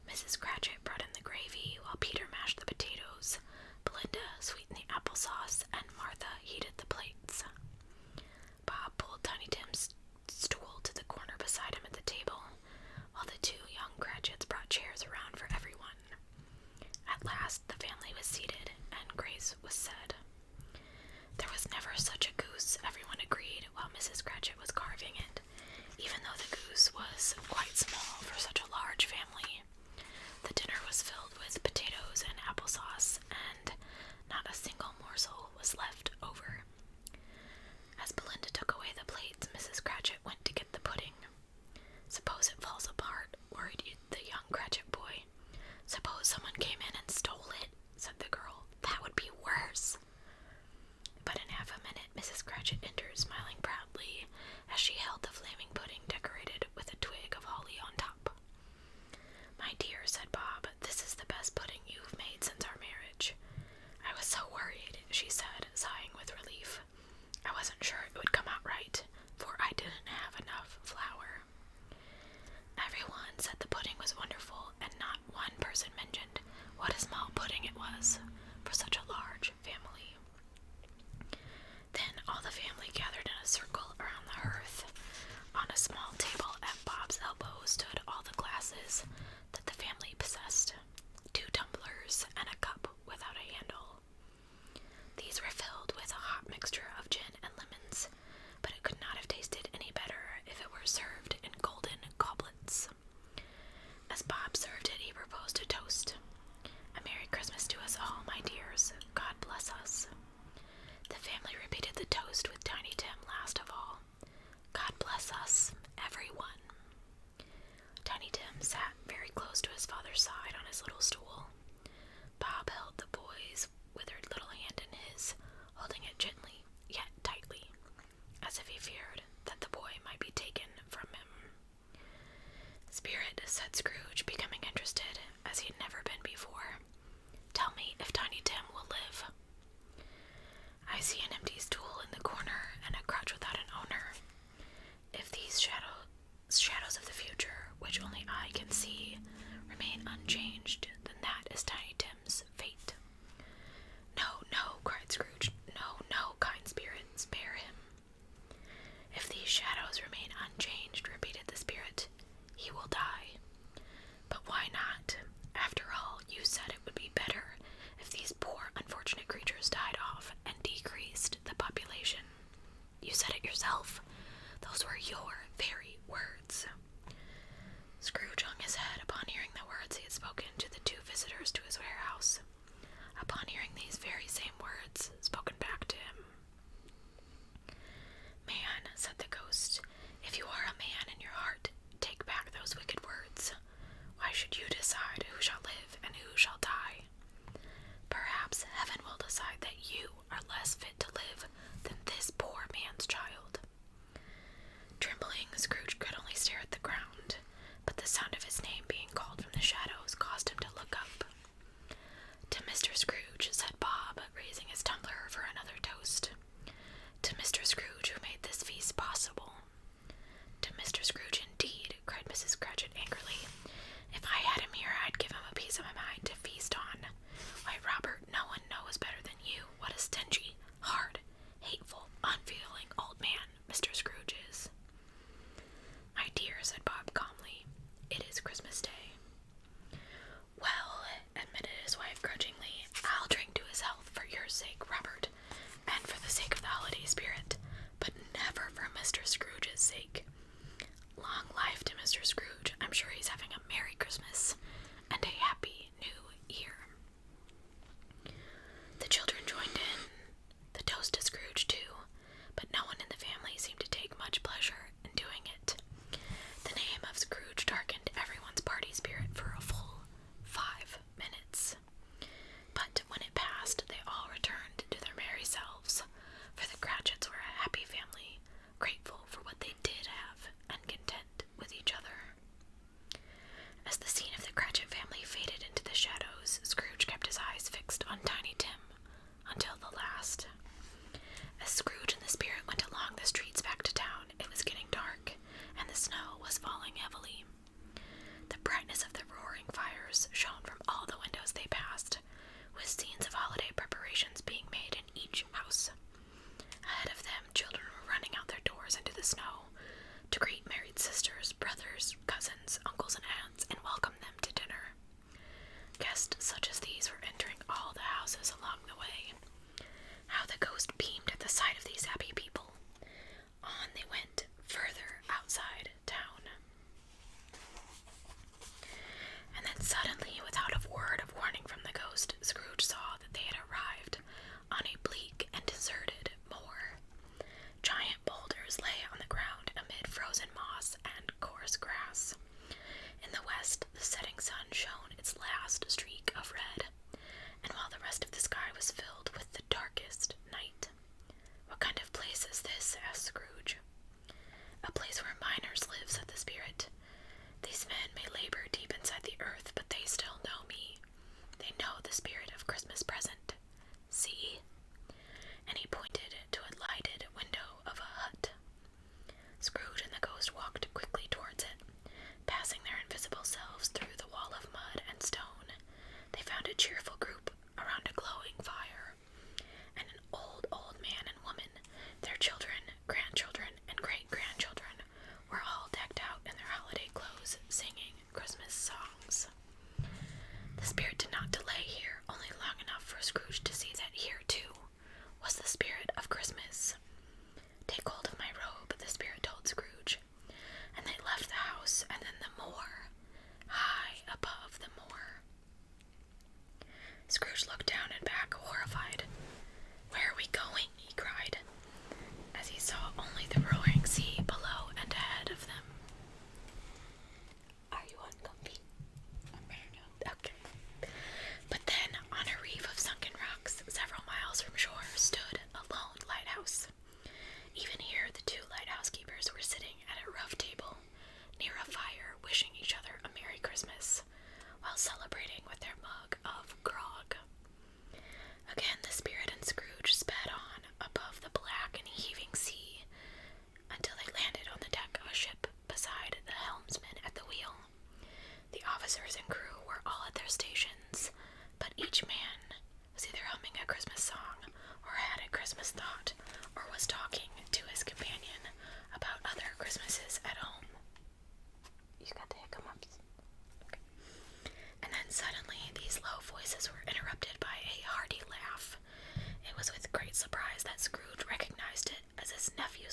A: Mrs. Cratchit brought in the gravy, while Peter mashed the potatoes, Belinda sweetened the applesauce, and Martha heated the plates. Bob pulled Tiny Tim's stool to the corner beside him at the table, while the two young Cratchits brought chairs around for everyone. At last the family was seated, and grace was said. There was never such a goose, everyone agreed, while Mrs. Cratchit was carving it, even though the goose was quite small for such a large family. The dinner was filled with potatoes and applesauce, and not a single morsel was left over. As Belinda took away the plates, Mrs. Cratchit went to get the pudding. "Suppose it falls apart," worried the young Cratchit boy. "Suppose someone came in and stole it," said the girl. "That would be worse." But in half a minute Mrs. Cratchit entered, smiling proudly as she held the flaming pudding decorated with a twig of holly on top. "My dear," said Bob, "this is the best pudding you've made since our marriage." "I was so worried," she said, sighing with relief. "I wasn't sure it would come out right, for I didn't have enough flour." Everyone said the pudding was wonderful, and not one person mentioned what a small pudding it was for such a large family. Then all the family gathered in a circle around the hearth. On a small table at Bob's elbow stood all the glasses that the family possessed, 2 tumblers and a cup without a handle. These were filled with a hot mixture of gin and lemons, but it could not have tasted any better if it were served in golden goblets. As Bob served it, he proposed a toast. "A Merry Christmas to us all, my dears. God bless us." The family repeated the toast with Tiny Tim last of all. "God bless us, everyone." Tiny Tim sat very close to his father's side on his little stool. Bob held the boy's withered little hand in his, holding it gently, yet tightly, as if he feared that the boy might be taken from him. "Spirit," said Scrooge, becoming interested, as he had never been before, "tell me if Tiny Tim will live." "I see an empty stool in the corner, and a crutch without an owner. If these shadows of the future, which only I can see, remain unchanged, then that is Tiny Tim's fate." "No, no," cried Scrooge. "No, no, kind spirit, spare him." "If these shadows remain unchanged," repeated the spirit, "he will die. But why not? After all, you said it would be better if these poor unfortunate creatures died off and decreased the population. You said it yourself. Those were your very words." Scrooge hung his head upon hearing the words he had spoken to the 2 visitors to his warehouse. Upon hearing these very same words spoken back to him. "Man," said the ghost, "if you are a man in your heart, take back those wicked words. Why should you decide who shall live and who shall die? Perhaps heaven will decide that you are less fit to live than this poor man's child." Trembling, Scrooge could only stare at the ground, but the sound of his name being called from the shadows caused him to look up. "To Mr. Scrooge," said Bob, raising his tumbler for another toast. "To Mr. Scrooge, who made this feast possible." "To Mr. Scrooge, indeed," cried Mrs. Cratchit angrily. "If I had him here, I'd give him a piece of my mind to feast on. Why, Robert, no one knows better than you what a stingy, hard, hateful, unfeeling old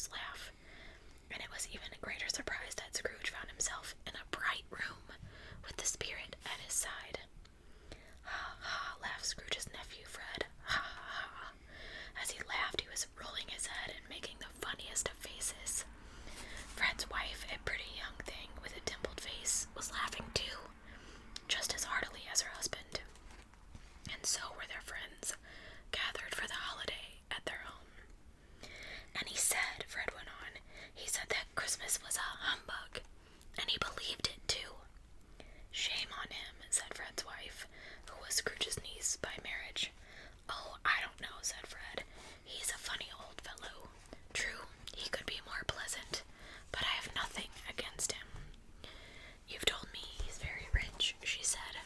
A: Fred's laugh, and it was even a greater surprise that Scrooge found himself in a bright room with the spirit at his side. Ha ha, laughed Scrooge's nephew Fred. Ha ha ha. As he laughed, he was rolling his head and making the funniest of faces. Fred's wife, a pretty young thing with a dimpled face, was laughing too, just as heartily as her husband. And so were their friends, gathered for the holiday at their home. And he said, Fred went on, he said that Christmas was a humbug, and he believed it too. Shame on him, said Fred's wife, who was Scrooge's niece by marriage. Oh, I don't know, said Fred. He's a funny old fellow. True, he could be more pleasant, but I have nothing against him. You've told me he's very rich, she said.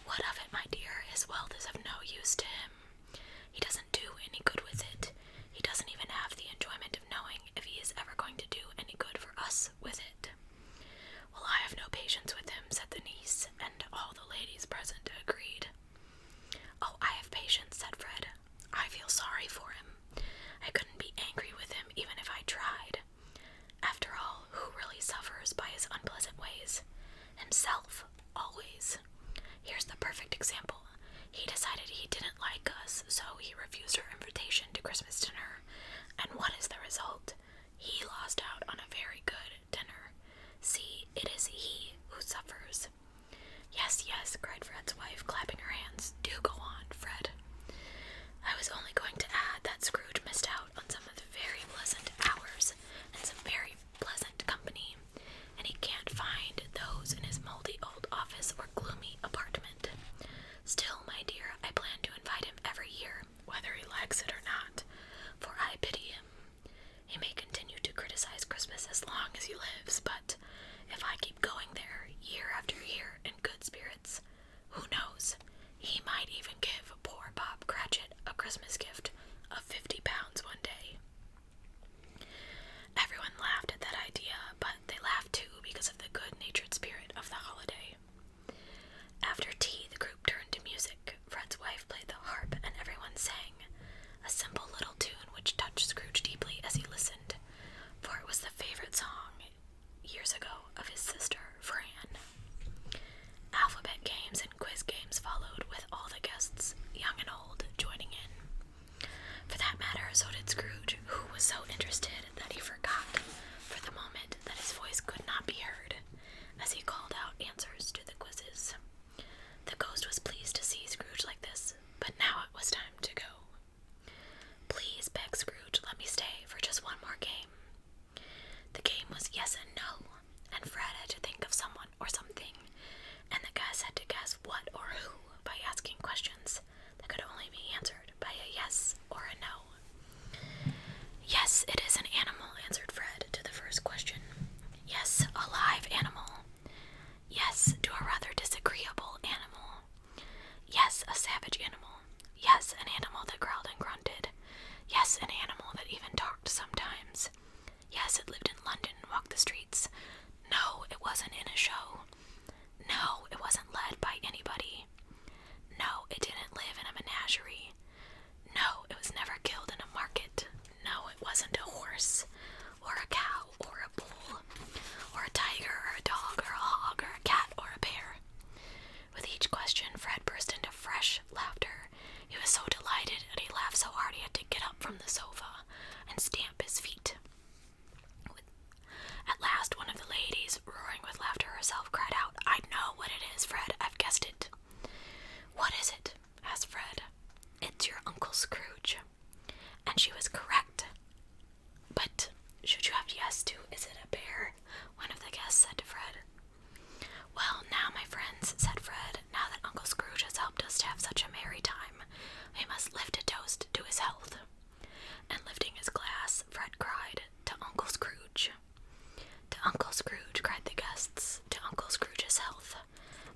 A: What of it, my dear? His wealth is of no use to him. He doesn't do any good with it. He doesn't even have the enjoyment of knowing if he is ever going to do any good for us with it. Well, I have no patience with him, said the niece, and all the ladies present agreed. Oh, I have patience, said Fred. I feel sorry for him. I couldn't be angry with him even if I tried. After all, who really suffers by his unpleasant ways? Himself, always. Here's the perfect example. He decided he didn't like us, so he refused our invitation to Christmas dinner. And what is the result? He lost out on a very good dinner. See, it is he who suffers. Yes, yes, cried Fred's wife, clapping her hands. Do go on, Fred. I was only going to add that Scrooge missed out on some of the very pleasant hours and some very pleasant company, and he can't find those in his moldy old office or gloomy apartment. Still, my dear, I plan to invite him every year, whether he likes it or not, for I pity him. He may continue to criticize Christmas as long as he lives, but if I keep going there year after year in good spirits, who knows? He might even give poor Bob Cratchit a Christmas gift of £50 one day. Everyone laughed at that idea, but they laughed too because of the good-natured spirit of the holiday. After tea, the group turned to music. Fred's wife played the harp, and everyone sang, a simple little tune which touched Scrooge deeply as he listened, for it was the favorite song years ago of his sister, Fran. Alphabet games and quiz games followed, with all the guests, young and old, joining in. For that matter, so did Scrooge, who was so interested that he forgot, for the moment, that his voice could not be heard, as he called out answers to the quizzes. The ghost was pleased to see Scrooge like this, but now it was time to go. Please, begged Scrooge, let me stay for just one more game. The game was yes and no, and Fred had to think of someone or something, and the guests had to guess what or who by asking questions that could only be answered by a yes or a no. Yes, it is an animal, answered Fred to the first question. Yes, a live animal. Yes, to a rather disagreeable animal. Yes, a savage animal. Yes, an animal that growled and grunted. Yes, an animal that even talked sometimes. Yes, it lived in London and walked the streets. No, it wasn't in a show. No, it wasn't led by anybody. No, it didn't live in a menagerie. No, it was never killed in a market. No, it wasn't a horse, or a cow, or a bull, or a tiger, or a dog, or a hog, or a cat, or a bear. With each question, Fred burst into fresh laughter. He was so delighted, and he laughed so hard he had to get up from the sofa and stamp his feet. At last, one of the ladies, roaring with laughter herself, cried out, I know what it is, Fred. I've guessed it. What is it? asked Fred. It's your Uncle Scrooge. And she was correct. But should you have guessed too? Is it a bear? One of the guests said to Fred. Well, now, my friends, said Fred, now that Uncle Scrooge has helped us to have such a merry time, we must lift a toast to his health. And lifting his glass, Fred cried, to Uncle Scrooge. To Uncle Scrooge, cried the guests, to Uncle Scrooge's health.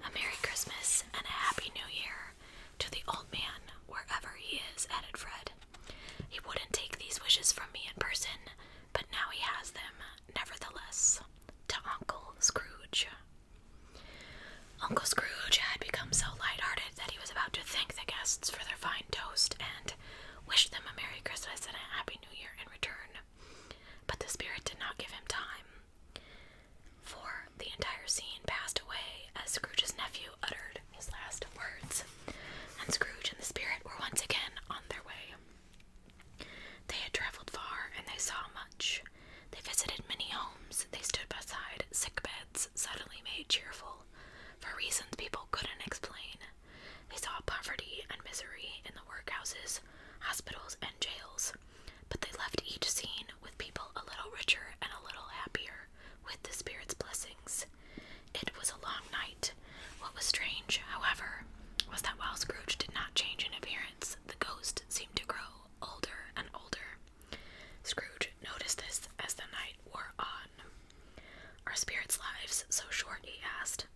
A: A Merry Christmas and a Happy New Year to the old man, wherever he is, added Fred. He wouldn't take these wishes from me in person, but now he has them, nevertheless. To Uncle Scrooge. Uncle Scrooge had become so light-hearted that he was about to thank the guests for their fine toast and wish them a Merry Christmas and a Happy New Year in return. as they stood beside sick beds suddenly made cheerful, for reasons people couldn't explain. They saw poverty and misery in the workhouses, hospitals, and jails, but they left each scene with people a little richer and a little happier, with the Spirit's blessings. It was a long night. What was strange, however, was that while Scrooge did not change in appearance, the ghost seemed to grow older and older. Scrooge noticed this as the night wore on. "Are spirits' lives so short?" he asked.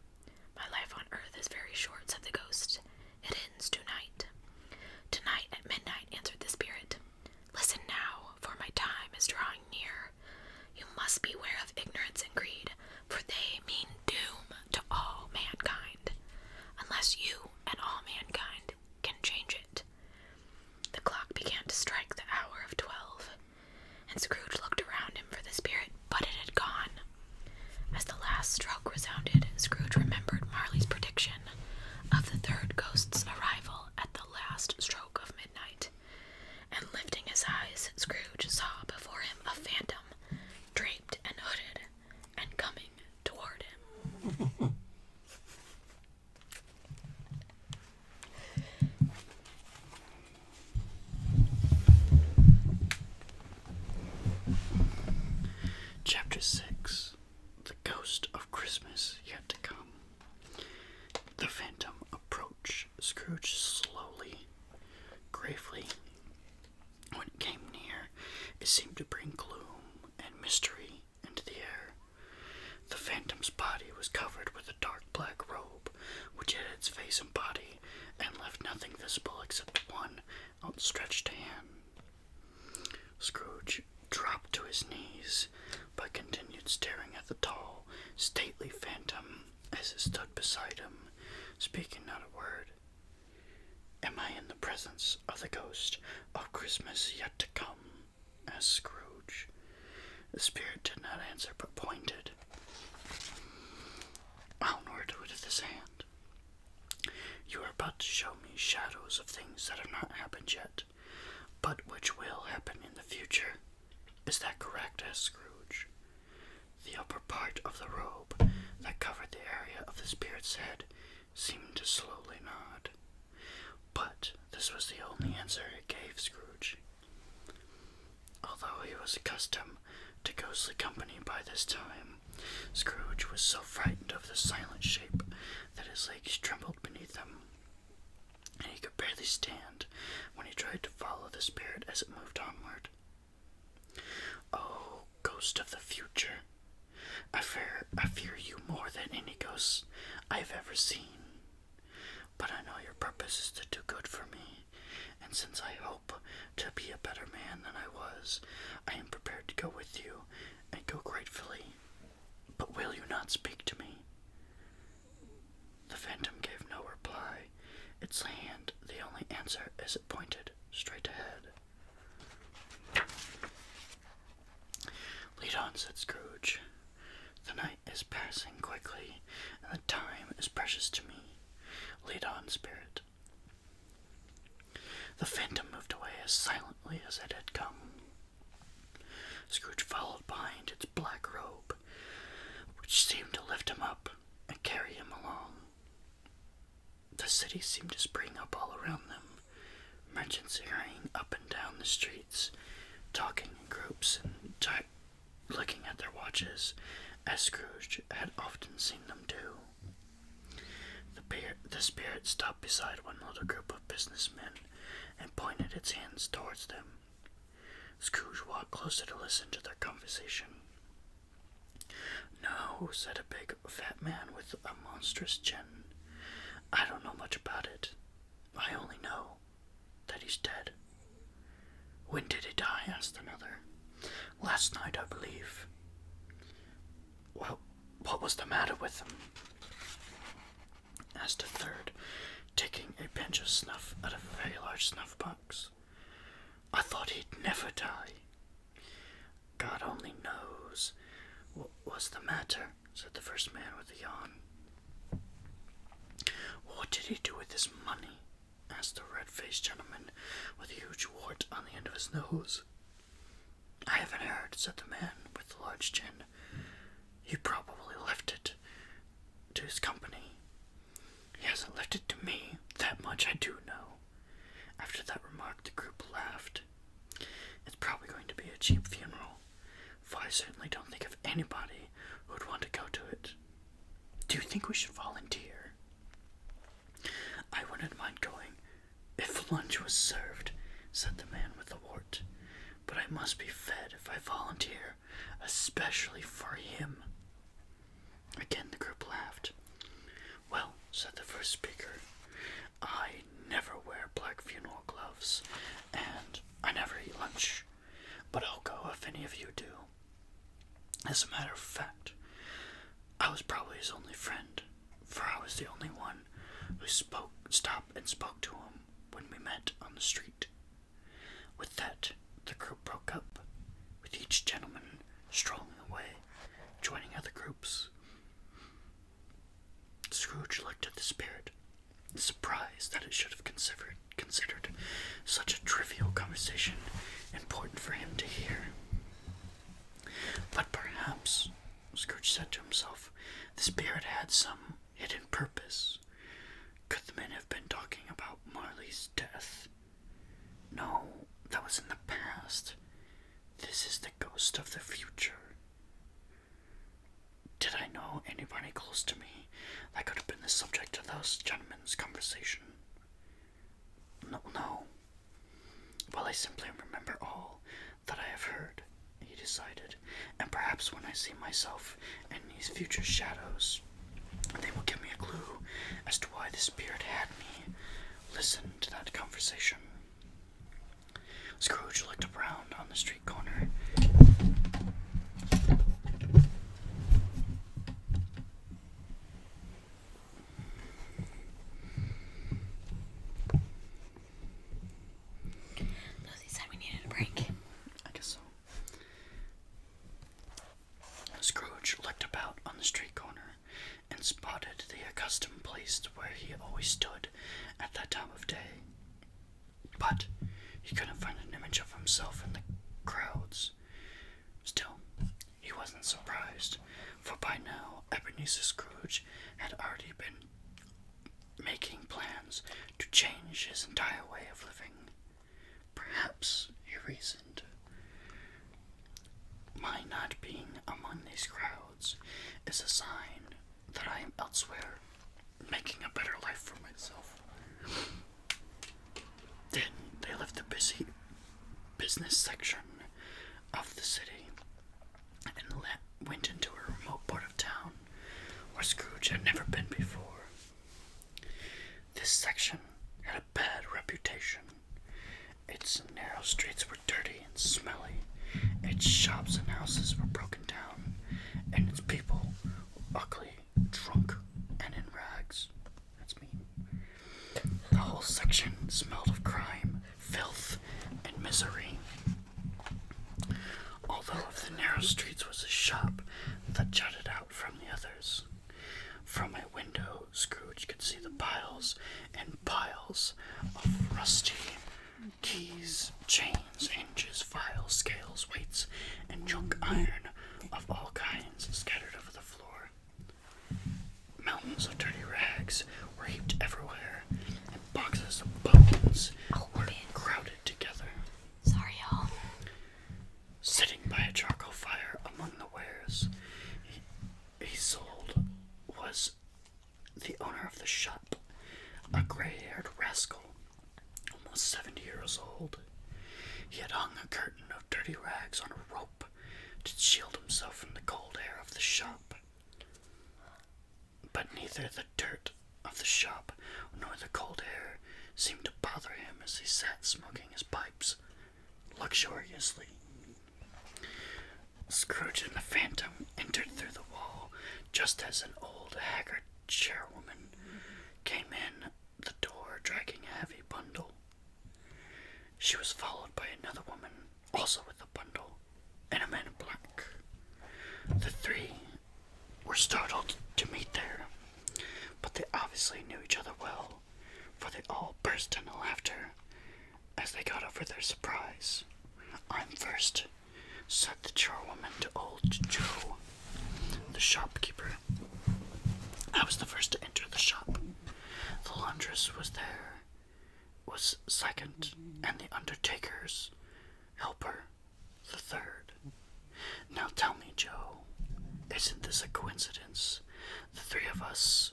A: "My life on earth is very short," said the ghost. "It ends tonight." "Tonight at midnight," answered the spirit. "Listen now, for my time is drawing near. You must beware of ignorance and greed, for they mean doom to all mankind, unless you and all mankind can change it." The clock began to strike the hour of 12, and Scrooge looked around him for the spirit, but it had gone. As the last stroke resounded, Scrooge remembered Marley's prediction of the third ghost's arrival at the last stroke of midnight, and lifting his eyes, Scrooge saw before him a phantom, draped and hooded, and coming toward him.
B: Chapter 6. The Ghost of Christmas Yet to Come. The phantom approached Scrooge slowly, gravely. When it came near, it seemed to bring gloom and mystery into the air. The phantom's body was covered with a dark black robe, which hid its face and body, and left nothing visible except one outstretched hand. Scrooge dropped to his knees, but continued staring at the tall, stately phantom as it stood beside him, speaking not a word. "Am I in the presence of the ghost of Christmas yet to come?" asked Scrooge. The spirit did not answer, but pointed onward with his hand. "You are about to show me shadows of things that have not happened yet, but which will happen in the future. Is that correct?" asked Scrooge. The upper part of the robe that covered the area of the spirit's head seemed to slowly nod. But this was the only answer it gave Scrooge. Although he was accustomed to ghostly company by this time, Scrooge was so frightened of the silent shape that his legs trembled beneath him, and he could barely stand when he tried to follow the spirit as it moved onward. "Oh, ghost of the future, I fear you more than any ghosts I have ever seen. But I know your purpose is to do good for me, and since I hope to be a better man than I was, I am prepared to go with you, and go gratefully. But will you not speak to me?" The phantom gave no reply, its hand the only answer as it pointed straight ahead. "Lead on," said Scrooge. "The night is passing quickly, and the time is precious to me. Lead on, spirit." The phantom moved away as silently as it had come. Scrooge followed behind its black robe, which seemed to lift him up and carry him along. The city seemed to spring up all around them, merchants hurrying up and down the streets, talking in groups and looking at their watches, as Scrooge had often seen them do. The spirit stopped beside one little group of businessmen and pointed its hands towards them. Scrooge walked closer to listen to their conversation. "No," said a big, fat man with a monstrous chin. "I don't know much about it. I only know that he's dead." "When did he die?" asked another. "Last night, I believe." "Well, what was the matter with him?" asked a third, taking a pinch of snuff out of a very large snuff box. "I thought he'd never die." "God only knows what was the matter," said the first man with a yawn. "What did he do with his money?" asked a red-faced gentleman with a huge wart on the end of his nose. "I haven't heard," said the man with the large chin. He probably left it to his company. He hasn't left it to me. That much I do know. After that remark, the group laughed. It's probably going to be a cheap funeral, for I certainly don't think of anybody who would want to go to it. Do you think we should volunteer? I wouldn't mind going if lunch was served, said the man with the wart. But I must be fed if I volunteer, especially for him. Again the group laughed. Well, said the first speaker, I never wear black funeral gloves, and I never eat lunch, but I'll go if any of you do. As a matter of fact, I was probably his only friend, for I was the only one who stopped and spoke to him when we met on the street. With that, the group broke up, with each gentleman strolling away, joining other groups. Scrooge looked at the spirit, surprised that it should have considered such a trivial conversation important for him to hear. But perhaps, Scrooge said to himself, the spirit had some hidden purpose. Could the men have been talking about Marley's death? No, that was in the past. This is the ghost of the future. Did I know anybody close to me that could have been the subject of those gentlemen's conversation? No. Well, I simply remember all that I have heard, he decided, and perhaps when I see myself in these future shadows, they will give me a clue as to why the spirit had me listen to that conversation. Scrooge looked around on the street corner.
A: Lucy said we needed a break.
B: I guess so. Scrooge looked about on the street corner and spotted the accustomed place where he always stood at that time of day. But he couldn't find an image of himself in the crowds. Still, he wasn't surprised, for by now Ebenezer Scrooge had already been making plans to change his entire way of living. Perhaps, he reasoned, my not being among these crowds is a sign that I am elsewhere, making a better life for myself. Then they left the busy business section of the city and went into a remote part of town where Scrooge had never been before. This section had a bad reputation. Its narrow streets were dirty and smelly, its shops and houses were broken down, and its people were ugly, drunk, and in rags. That's me. The whole section smelled of crime, filth, and misery. Although of the narrow streets was a shop that jutted out from the others. From a window, Scrooge could see the piles and piles of rusty keys, chains, hinges, files, scales, weights, and junk iron of all kinds scattered over the floor. Mountains of dirty rags were heaped everywhere, and boxes of bones were crowded together.
A: Sorry, y'all.
B: Sitting by a charcoal fire among the wares he sold was the owner of the shop, a gray-haired rascal, almost 70 years old. He had hung a curtain of dirty rags on a rope to shield himself from the cold air of the shop. But neither the dirt of the shop nor the cold air seemed to bother him as he sat smoking his pipes luxuriously. Scrooge and the Phantom entered through the wall just as an old, haggard chairwoman came in the door dragging a heavy bundle. She was followed by another woman, also with a bundle, and a man in black. The three were startled to meet there, but they obviously knew each other well, for they all burst into laughter as they got over their surprise. "I'm first," said the charwoman to old Joe, the shopkeeper. I was the first to enter the shop. The laundress was second, and the undertaker's helper the third. Now tell me, Joe, isn't this a coincidence? The three of us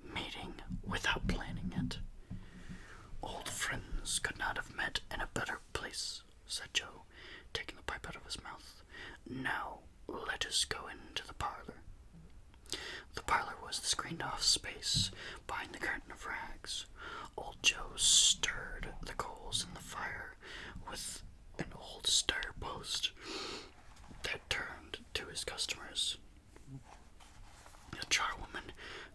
B: meeting without planning it. Old friends could not have met in a better place, said Joe, taking the pipe out of his mouth. Now let us go into the parlor. The parlor was the screened-off space behind the curtain of rags. Old Joe stirred the coals in the fire with an old stir post that turned to his customers. The charwoman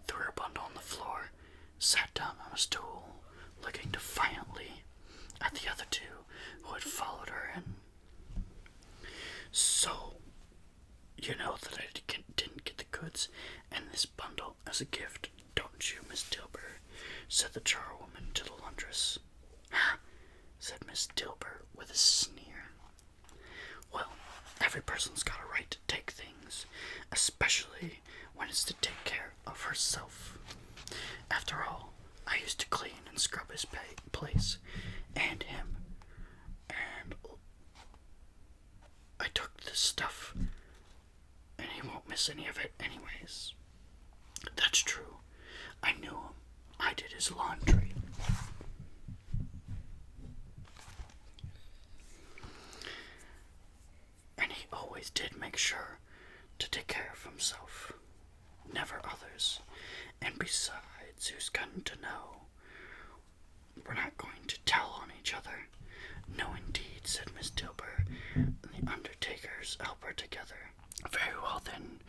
B: threw her bundle on the floor, sat down on a stool, looking defiantly at the other two who had followed her in. So, you know that I didn't get the goods and this bundle as a gift, don't you, Miss Dilber? Said the charwoman to the laundress. Ha! Said Miss Dilber with a sneer. Well, every person's got a right to take things, especially when it's to take care of herself. After all, I used to clean and scrub his place, and him, and I took this stuff, and he won't miss any of it anyways. That's true. I knew him. I did his laundry. And he always did make sure to take care of himself, never others. And besides, who's gotten to know? We're not going to tell on each other. No, indeed, said Miss Dilber, and the undertaker's helper together. Very well, then,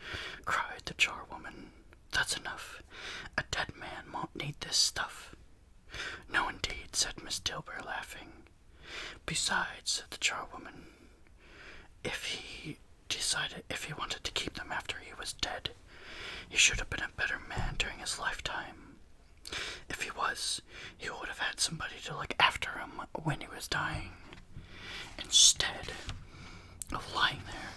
B: cried the charwoman. That's enough. A dead man won't need this stuff. No, indeed, said Miss Dilber, laughing. Besides, said the charwoman, if he wanted to keep them after he was dead, he should have been a better man during his lifetime. If he was, he would have had somebody to look after him when he was dying, instead of lying there,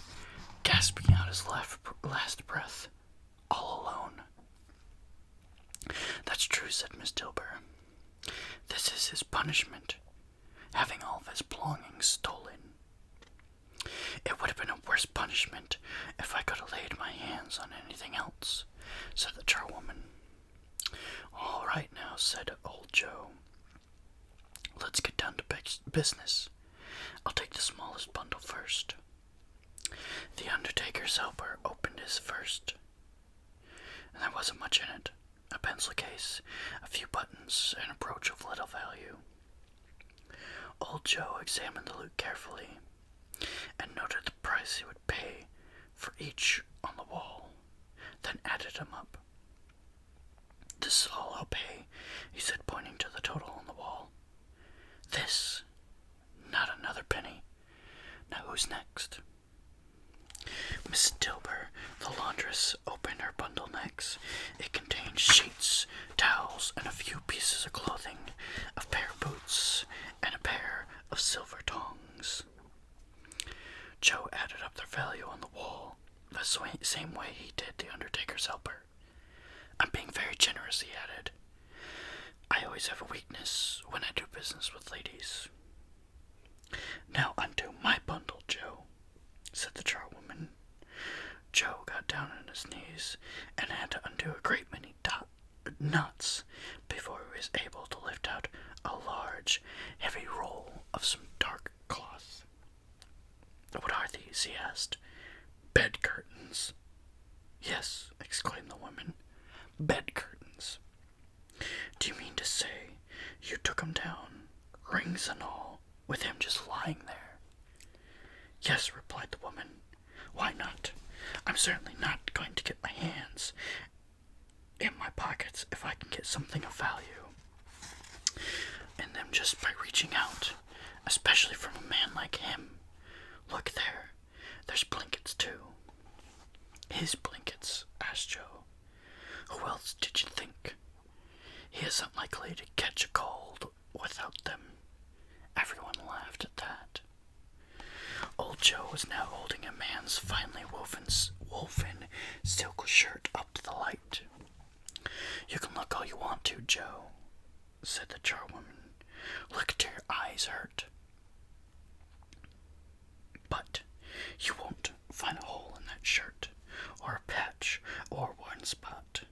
B: gasping out his last breath, all alone. That's true, said Miss Dilber. This is his punishment, having all of his belongings stolen. It would have been a worse punishment if I could have laid my hands on anything else, said the charwoman. All right now, said old Joe. Let's get down to business. I'll take the smallest bundle first. The undertaker's helper opened his first, and there wasn't much in it. A pencil case, a few buttons, and a brooch of little value. Old Joe examined the loot carefully and noted the price he would pay for each on the wall, then added them up. This is all I'll pay, he said, pointing to the total on the wall. This, not another penny. Now who's next? Miss Dilber, the laundress, opened her bundle next. It contained sheets, towels, and a few pieces of clothing, a pair of boots, and a pair of silver tongs. Joe added up their value on the wall, the same way he did the undertaker's helper. I'm being very generous, he added. I always have a weakness when I do business with ladies. Now undo my bundle, Joe, said the charwoman. Joe got down on his knees and had to undo a great many knots before he was able to lift out a large, heavy roll of some dark cloth. What are these? He asked. Bed curtains. Yes, exclaimed the woman. Bed curtains. Do you mean to say you took him down, rings and all, with him just lying there? Yes, replied the woman. Why not? I'm certainly not going to get my hands in my pockets if I can get something of value in them just by reaching out, especially from a man like him. Look there. There's blankets, too. His blankets, asked Joe. Who else did you think? He isn't likely to catch a cold without them. Everyone laughed at that. Old Joe was now holding a man's finely woven silk shirt up to the light. "You can look all you want to, Joe," said the charwoman. "Look till your eyes hurt. But you won't find a hole in that shirt, or a patch, or one spot.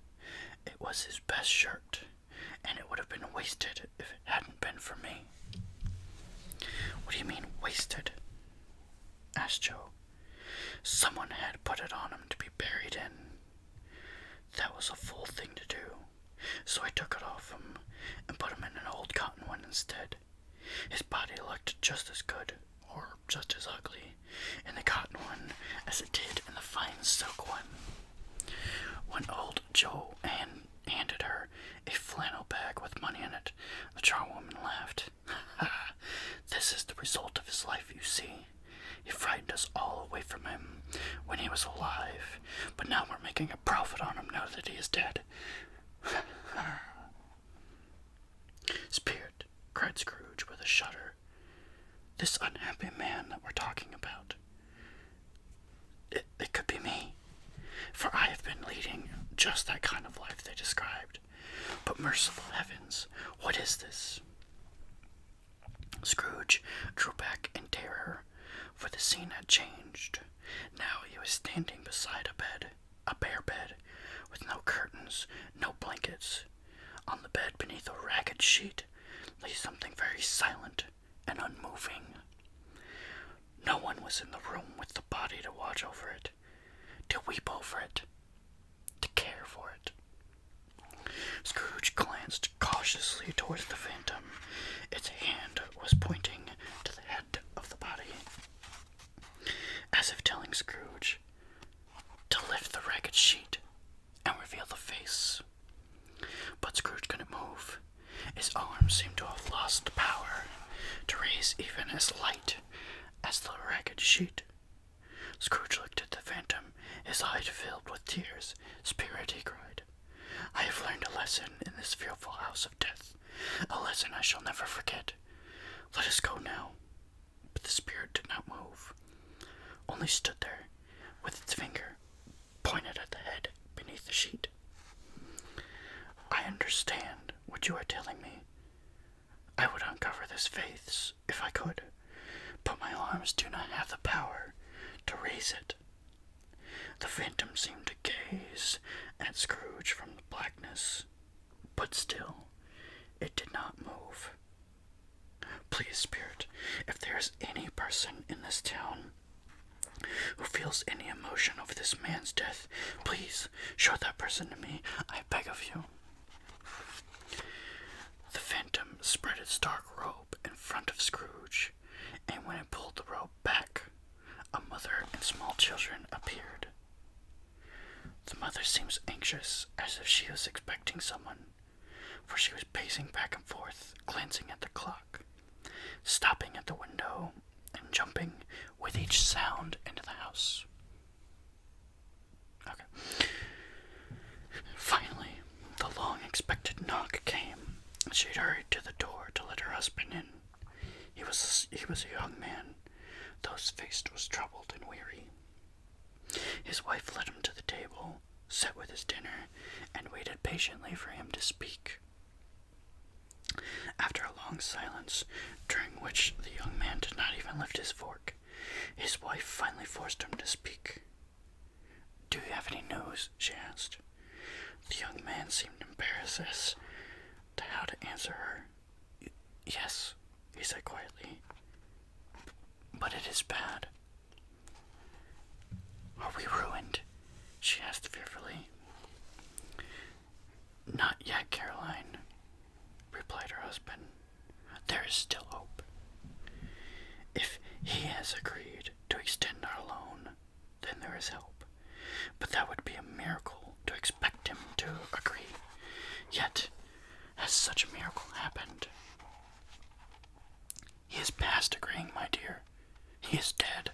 B: It was his best shirt, and it would have been wasted if it hadn't been for me." "What do you mean, wasted?" asked Joe. "Someone had put it on him to be buried in. That was a fool thing to do, so I took it off him and put him in an old cotton one instead. His body looked just as good, or just as ugly, in the cotton one as it did in the fine silk one." When old Joe handed her a flannel bag with money in it, the charwoman laughed. "This is the result of his life, you see. He frightened us all away from him when he was alive, but now we're making a profit on him now that he is dead." "Spirit," cried Scrooge with a shudder, "this unhappy man that we're talking about, it could be me, for I have been leading just that kind of life they described. But merciful heavens, what is this?" Scrooge drew back in terror, for the scene had changed. Now he was standing beside a bare bed, with no curtains, no blankets. On the bed, beneath a ragged sheet, lay something very silent and unmoving. No one was in the room with the body to watch over it, to weep over it, to care for it. Scrooge glanced cautiously towards the phantom. Its hand was pointing to the head of the body, as if telling Scrooge to lift the ragged sheet and reveal the face. But Scrooge couldn't move. His arms seemed to have lost power to raise even as light as the ragged sheet. Scrooge looked at the phantom, his eyes filled with tears. "Spirit," he cried, "I have learned a lesson in this fearful house of death, a lesson I shall never forget. Let us go now." But the spirit did not move, only stood there, with its finger pointed at the head beneath the sheet. "I understand what you are telling me. I would uncover this face if I could, but my arms do not have the power to raise it." The phantom seemed to gaze at Scrooge from the blackness, but still it did not move. "Please, Spirit, if there is any person in this town who feels any emotion over this man's death, please show that person to me, I beg of you." The phantom spread its dark robe in front of Scrooge, and when it pulled the robe back, a mother and small children appeared. The mother seemed anxious, as if she was expecting someone, for she was pacing back and forth, glancing at the clock, stopping at the window, and jumping with each sound into the house. Okay. Finally, the long-expected knock came. She hurried to the door to let her husband in. He was a young man, though his face was troubled and weary. His wife led him to the table, sat with his dinner, and waited patiently for him to speak. After a long silence, during which the young man did not even lift his fork, his wife finally forced him to speak. "Do you have any news?" she asked. The young man seemed embarrassed as to how to answer her. "Yes," he said quietly, "but it is bad." "Are we ruined?" she asked fearfully. "Not yet, Caroline," replied her husband. "There is still hope. If he has agreed to extend our loan, then there is help. But that would be a miracle to expect him to agree. Yet, has such a miracle happened? He is past agreeing, my dear. He is dead."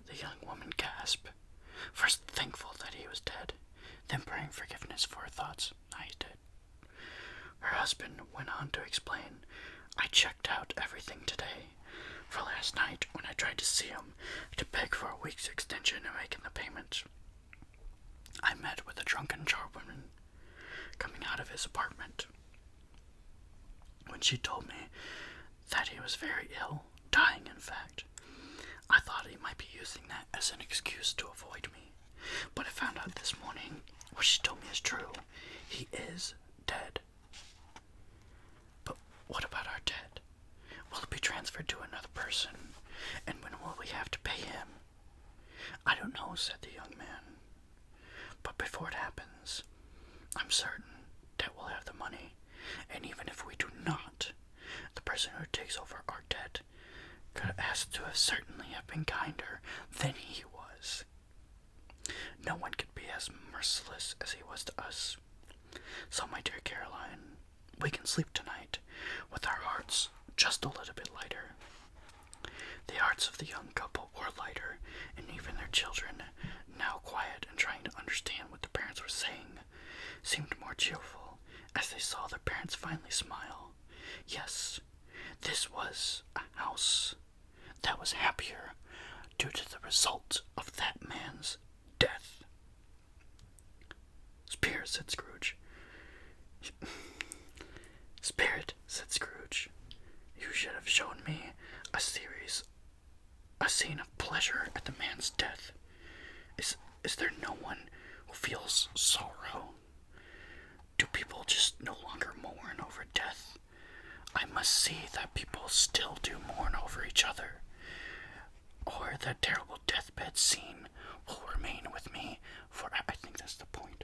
B: The young woman gasped, first thankful that he was dead, then praying forgiveness for her thoughts. "I did." Her husband went on to explain. "I checked out everything today, for last night when I tried to see him to beg for a week's extension in making the payment, with a drunken charwoman coming out of his apartment. When she told me that he was very ill, dying in fact, I thought he might be using that as an excuse to avoid me. But I found out this morning what she told me is true. He is dead. But what about our debt? Will it be transferred to another person? And when will we have to pay him? I don't know, said the young man. But before it happens, I'm certain that we'll have the money. And even if we do not, the person who takes over our debt could have asked to have certainly have been kinder than he was. No one could be as merciless as he was to us. So, my dear Caroline, we can sleep tonight with our hearts just a little bit lighter. The hearts of the young couple were lighter, and even their children, now quiet and trying to understand what the parents were saying, seemed more cheerful as they saw their parents finally smile. Yes, this was a house that was happier due to the result of that man's death. Spirit, said Scrooge. Spirit, said Scrooge, you should have shown me a scene of pleasure at the man's death. Is there no one who feels sorrow? Do people just no longer mourn over death? I must see that people still do mourn over each other, or that terrible deathbed scene will remain with me for I think that's the point.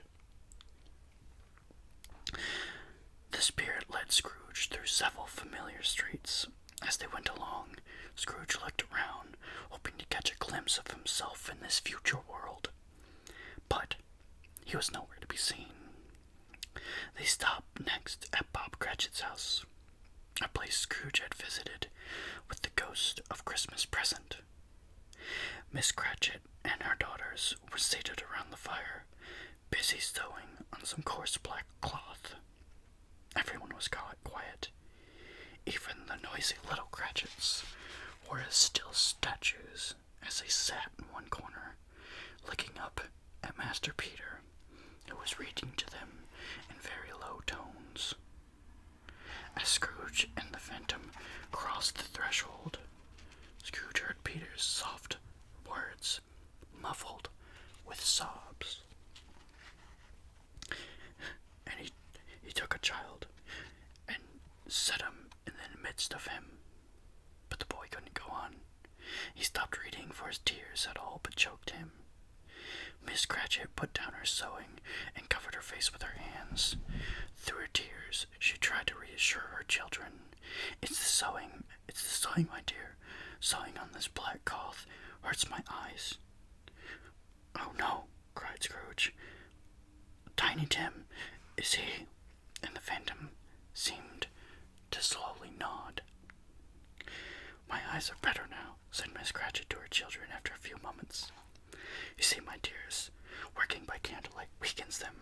B: The spirit led Scrooge through several familiar streets. As they went along, Scrooge looked around, hoping to catch a glimpse of himself in this future world. But he was nowhere to be seen. They stopped next at Bob Cratchit's house, a place Scrooge had visited with the ghost of Christmas Present. Miss Cratchit and her daughters were seated around the fire, busy sewing on some coarse black cloth. Everyone was quiet. Even the noisy little Cratchits were as still statues as they sat in one corner, looking up at Master Peter, who was reading to them in very low tones. As Scrooge and the Phantom crossed the threshold, Scrooge heard Peter's soft words, muffled with sobs. And he took a child and set him in the midst of him. But the boy couldn't go on. He stopped reading, for his tears had all but choked him. Miss Cratchit put down her sewing and covered her face with her hands. Through her tears, she tried to reassure her children. It's the sewing, my dear. Sewing on this black cloth hurts my eyes. Oh no, cried Scrooge. Tiny Tim, is he? And the Phantom seemed to slowly nod. My eyes are better now, said Miss Cratchit to her children after a few moments. You see, my dears, working by candlelight weakens them,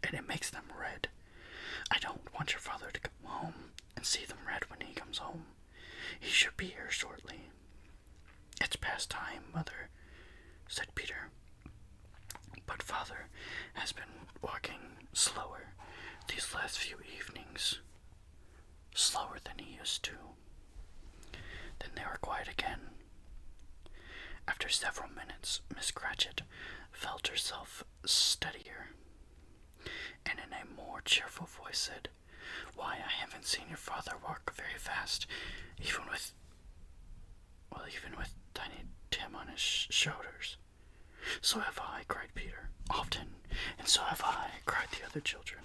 B: and it makes them red. I don't want your father to come home and see them red when he comes home. He should be here shortly. It's past time, Mother, said Peter. But Father has been walking slower these last few evenings. Slower than he used to. Then they were quiet again. After several minutes, Miss Cratchit felt herself steadier, and in a more cheerful voice said, Why, I haven't seen your father walk very fast, even with Tiny Tim on his shoulders. So have I, cried Peter. Often, and so have I, cried the other children.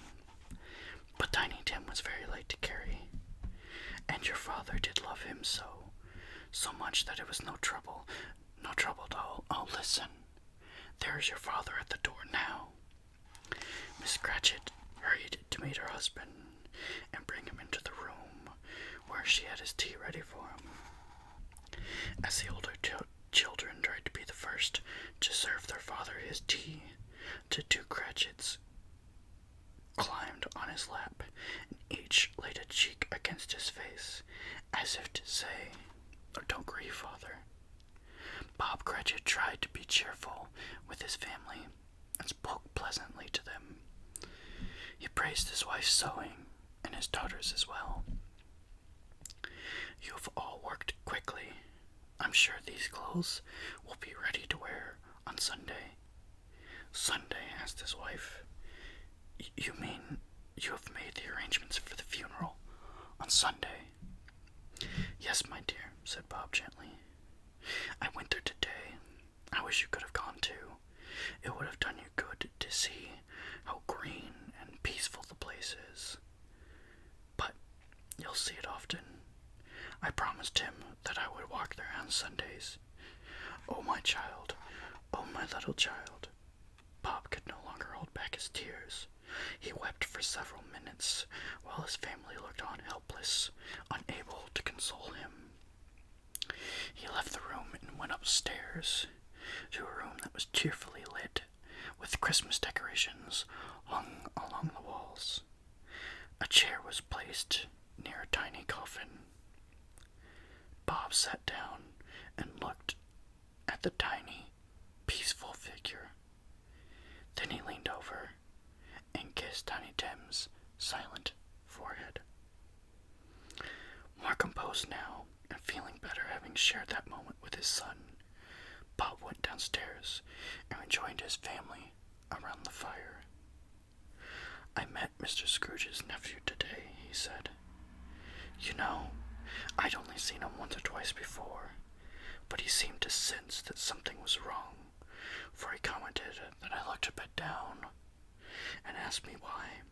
B: But Tiny Tim was very light to carry, and your father did love him so much that it was no trouble at all. Oh, listen, there is your father at the door now. Miss Cratchit hurried to meet her husband and bring him into the room where she had his tea ready for him. As the older children tried to be the first to serve their father his tea, the two Cratchits climbed on his lap, and each laid a cheek against his face, as if to say, Don't grieve, Father. Bob Cratchit tried to be cheerful with his family, and spoke pleasantly to them. He praised his wife's sewing and his daughter's as well. "You have all worked quickly. I'm sure these clothes will be ready to wear on Sunday." "Sunday?" asked his wife. You mean you have made the arrangements for the funeral on Sunday?" "Yes, my dear," said Bob gently. "I went there today. I wish you could have gone too. It would have done you good to see how green and peaceful the place is. But you'll see it often. I promised him that I would walk there on Sundays. Oh, my child, oh, my little child." Bob could no longer hold back his tears. He wept for several minutes while his family looked on helpless, unable to console him. He left the room and went upstairs to a room that was cheerfully lit with Christmas decorations hung along the walls. A chair was placed near a tiny coffin. Bob sat down and looked at the tiny, peaceful figure. Then he leaned over and kissed Tiny Tim's silent forehead. More composed now, and feeling better having shared that moment with his son, Bob went downstairs and rejoined his family around the fire. "I met Mr. Scrooge's nephew today," he said. "You know, I'd only seen him once or twice before, but he seemed to sense that something was wrong, for he commented that I looked a bit down, and asked me why.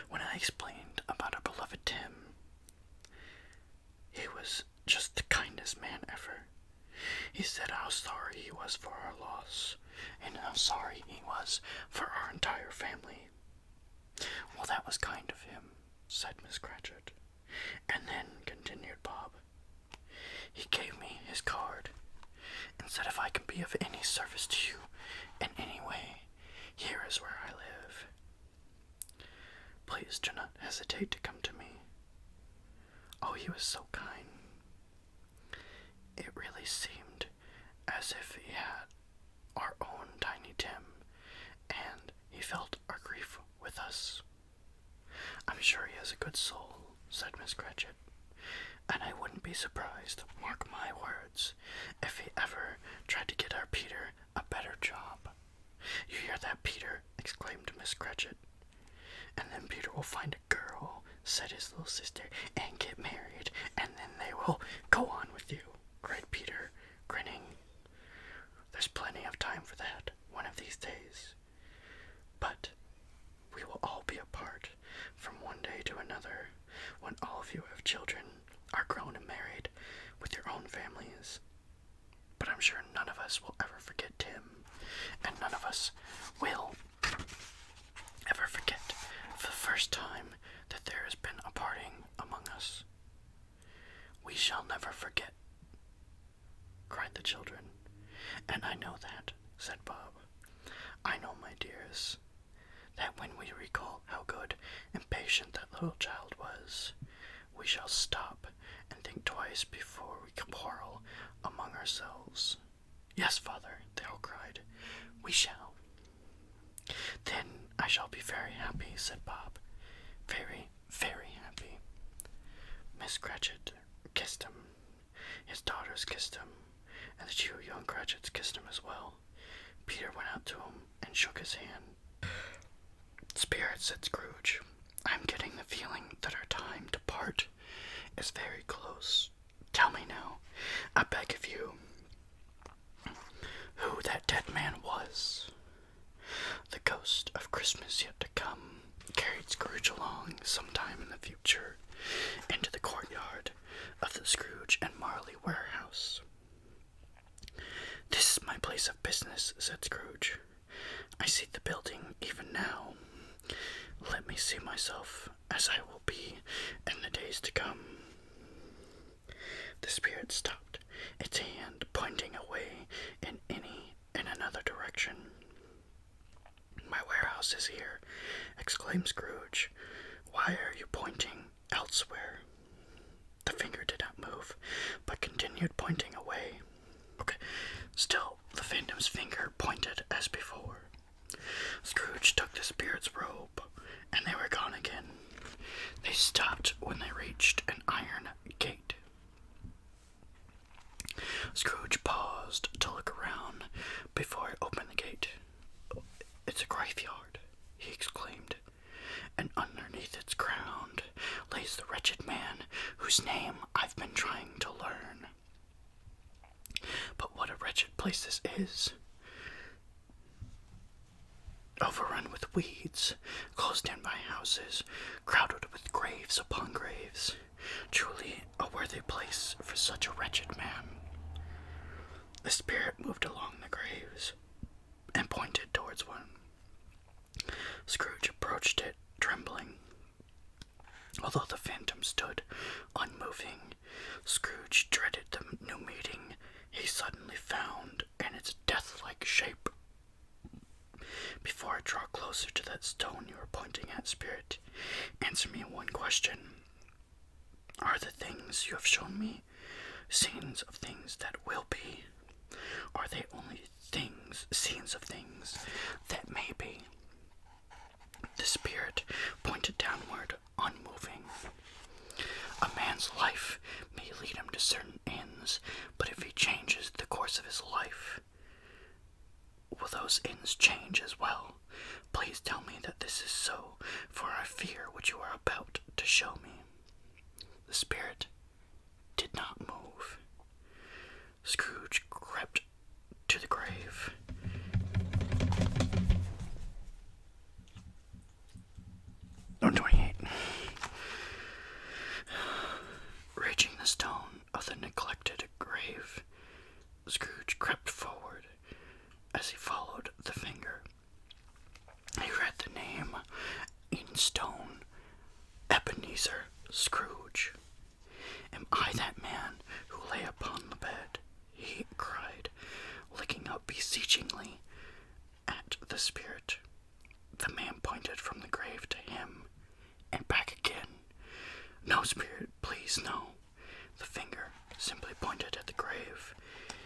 B: When I explained about our beloved Tim, he was just the kindest man ever. He said how sorry he was for our loss, and how sorry he was for our entire family." "Well, that was kind of him," said Miss Cratchit. "And then," continued Bob, "he gave me his card, and said if I can be of any service to you in any way, here is where I live. Please do not hesitate to come to me." Oh, he was so kind. It really seemed as if he had our own Tiny Tim, and he felt our grief with us. "I'm sure he has a good soul," said Miss Cratchit, "and I wouldn't be surprised, mark my words, if he ever tried to get our Peter a better job." "You hear that, Peter?" exclaimed Miss Cratchit. "And then Peter will find a girl," said his little sister, "and get married, and then they will go on with you," cried Peter, grinning. "There's plenty of time for that, one of these days. But we will all be apart from one day to another, when all of you have children, are grown and married, with your own families. But I'm sure none of us will ever forget Tim, and none of us will ever forget for the first time that there has been a parting among us. We shall never forget," cried the children. "And I know that," said Bob. "I know, my dears, that when we recall how good and patient that little child was, we shall stop and think twice before we quarrel among ourselves." "Yes, father," they all cried, "we shall." "Then I shall be very happy," said Bob. "Very, very happy." Miss Cratchit kissed him. His daughters kissed him, and the 2 young Cratchits kissed him as well. Peter went out to him and shook his hand. "Spirit," said Scrooge, "I'm getting the feeling that our time to part is very close. Tell me now, I beg of you, who that dead man was." The ghost of Christmas yet to come carried Scrooge along some time in the future into the courtyard of the Scrooge and Marley warehouse. "This is my place of business," said Scrooge. "I see the building even now. Let me see myself as I will be in the days to come." The spirit stopped, its hand pointing away in another direction. "My warehouse is here," exclaimed Scrooge. "Why are you pointing elsewhere?" The finger did not move, but continued pointing away. Okay, still the phantom's finger pointed as before. Scrooge took the spirit's robe, and they were gone again. They stopped when they reached an iron gate. Scrooge paused to look around before he opened the gate. "It's a graveyard," he exclaimed, "and underneath its ground lays the wretched man whose name I've been trying to learn. But what a wretched place this is! Overrun with weeds, closed in by houses, crowded with graves upon graves. Truly a worthy place for such a wretched man." The spirit moved along the graves and pointed towards one. Scrooge approached it, trembling. Although the phantom stood unmoving, Scrooge dreaded the new meeting he suddenly found in its death-like shape. "Before I draw closer to that stone you are pointing at, spirit, answer me one question. Are the things you have shown me scenes of things that will be? Or are they only scenes of things that may be?" The spirit pointed downward, unmoving. "A man's life may lead him to certain ends, but if he changes the course of his life, will those ends change as well? Please tell me that this is so, for I fear what you are about to show me." The spirit did not move. Scrooge crept to the grave. Number 28. Reaching the stone of the neglected grave, Scrooge crept forward. As he followed the finger, he read the name in stone: Ebenezer Scrooge. "Am I that man who lay upon the bed?" he cried, looking up beseechingly at the spirit. The man pointed from the grave to him and back again. "No, spirit, please, no." The finger simply pointed at the grave.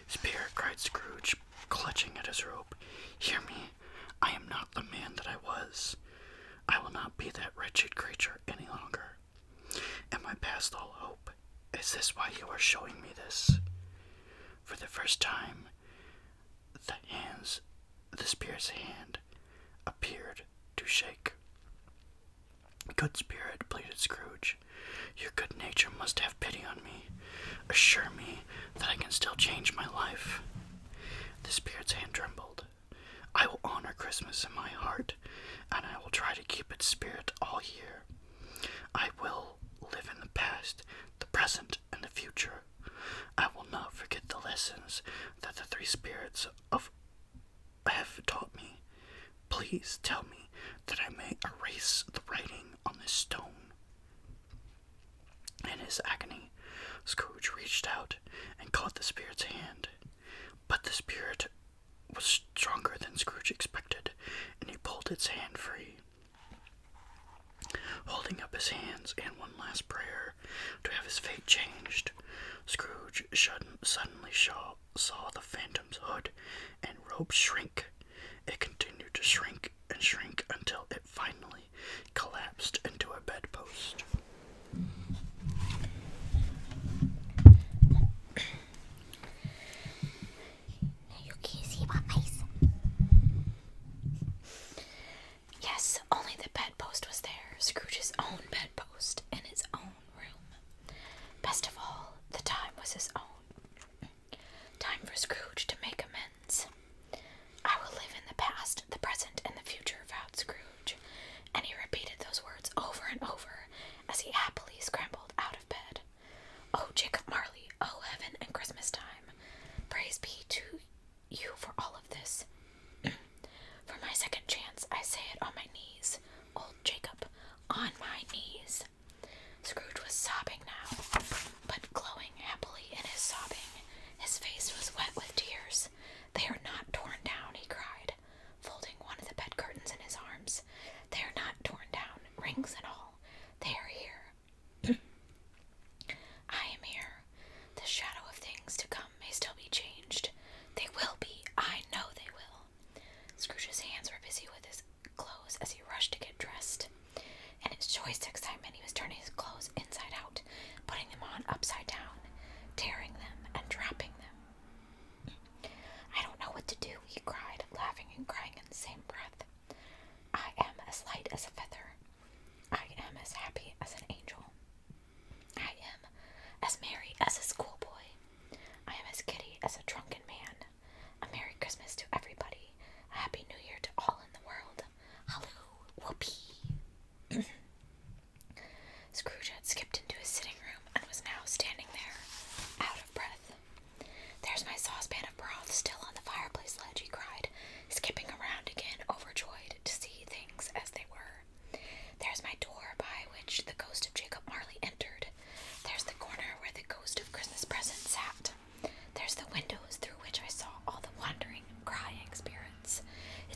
B: "Spirit," cried Scrooge, clutching at his robe, "hear me. I am not the man that I was. I will not be that wretched creature any longer. Am I past all hope? Is this why you are showing me this?" For the first time, the spirit's hand appeared to shake. "Good spirit," pleaded Scrooge, "your good nature must have pity on me. Assure me that I can still change my life." The spirit's hand trembled. "I will honor Christmas in my heart, and I will try to keep its spirit all year. I will live in the past, the present, and the future. I will not forget the lessons that the three spirits have taught me. Please tell me that I may erase the writing on this stone." In his agony, Scrooge reached out and caught the spirit's hand. But the spirit was stronger than Scrooge expected, and he pulled its hand free. Holding up his hands in one last prayer to have his fate changed, Scrooge suddenly saw the phantom's hood and robe shrink. It continued to shrink and shrink until it finally collapsed into a bedpost.
A: You can't see my face. Yes, only the bedpost was there. Scrooge's own bedpost in his own room. Best of all, the time was his own. Time for Scrooge to make amends. "I will live in the past, the present, and the future," vowed Scrooge, and he repeated those words over and over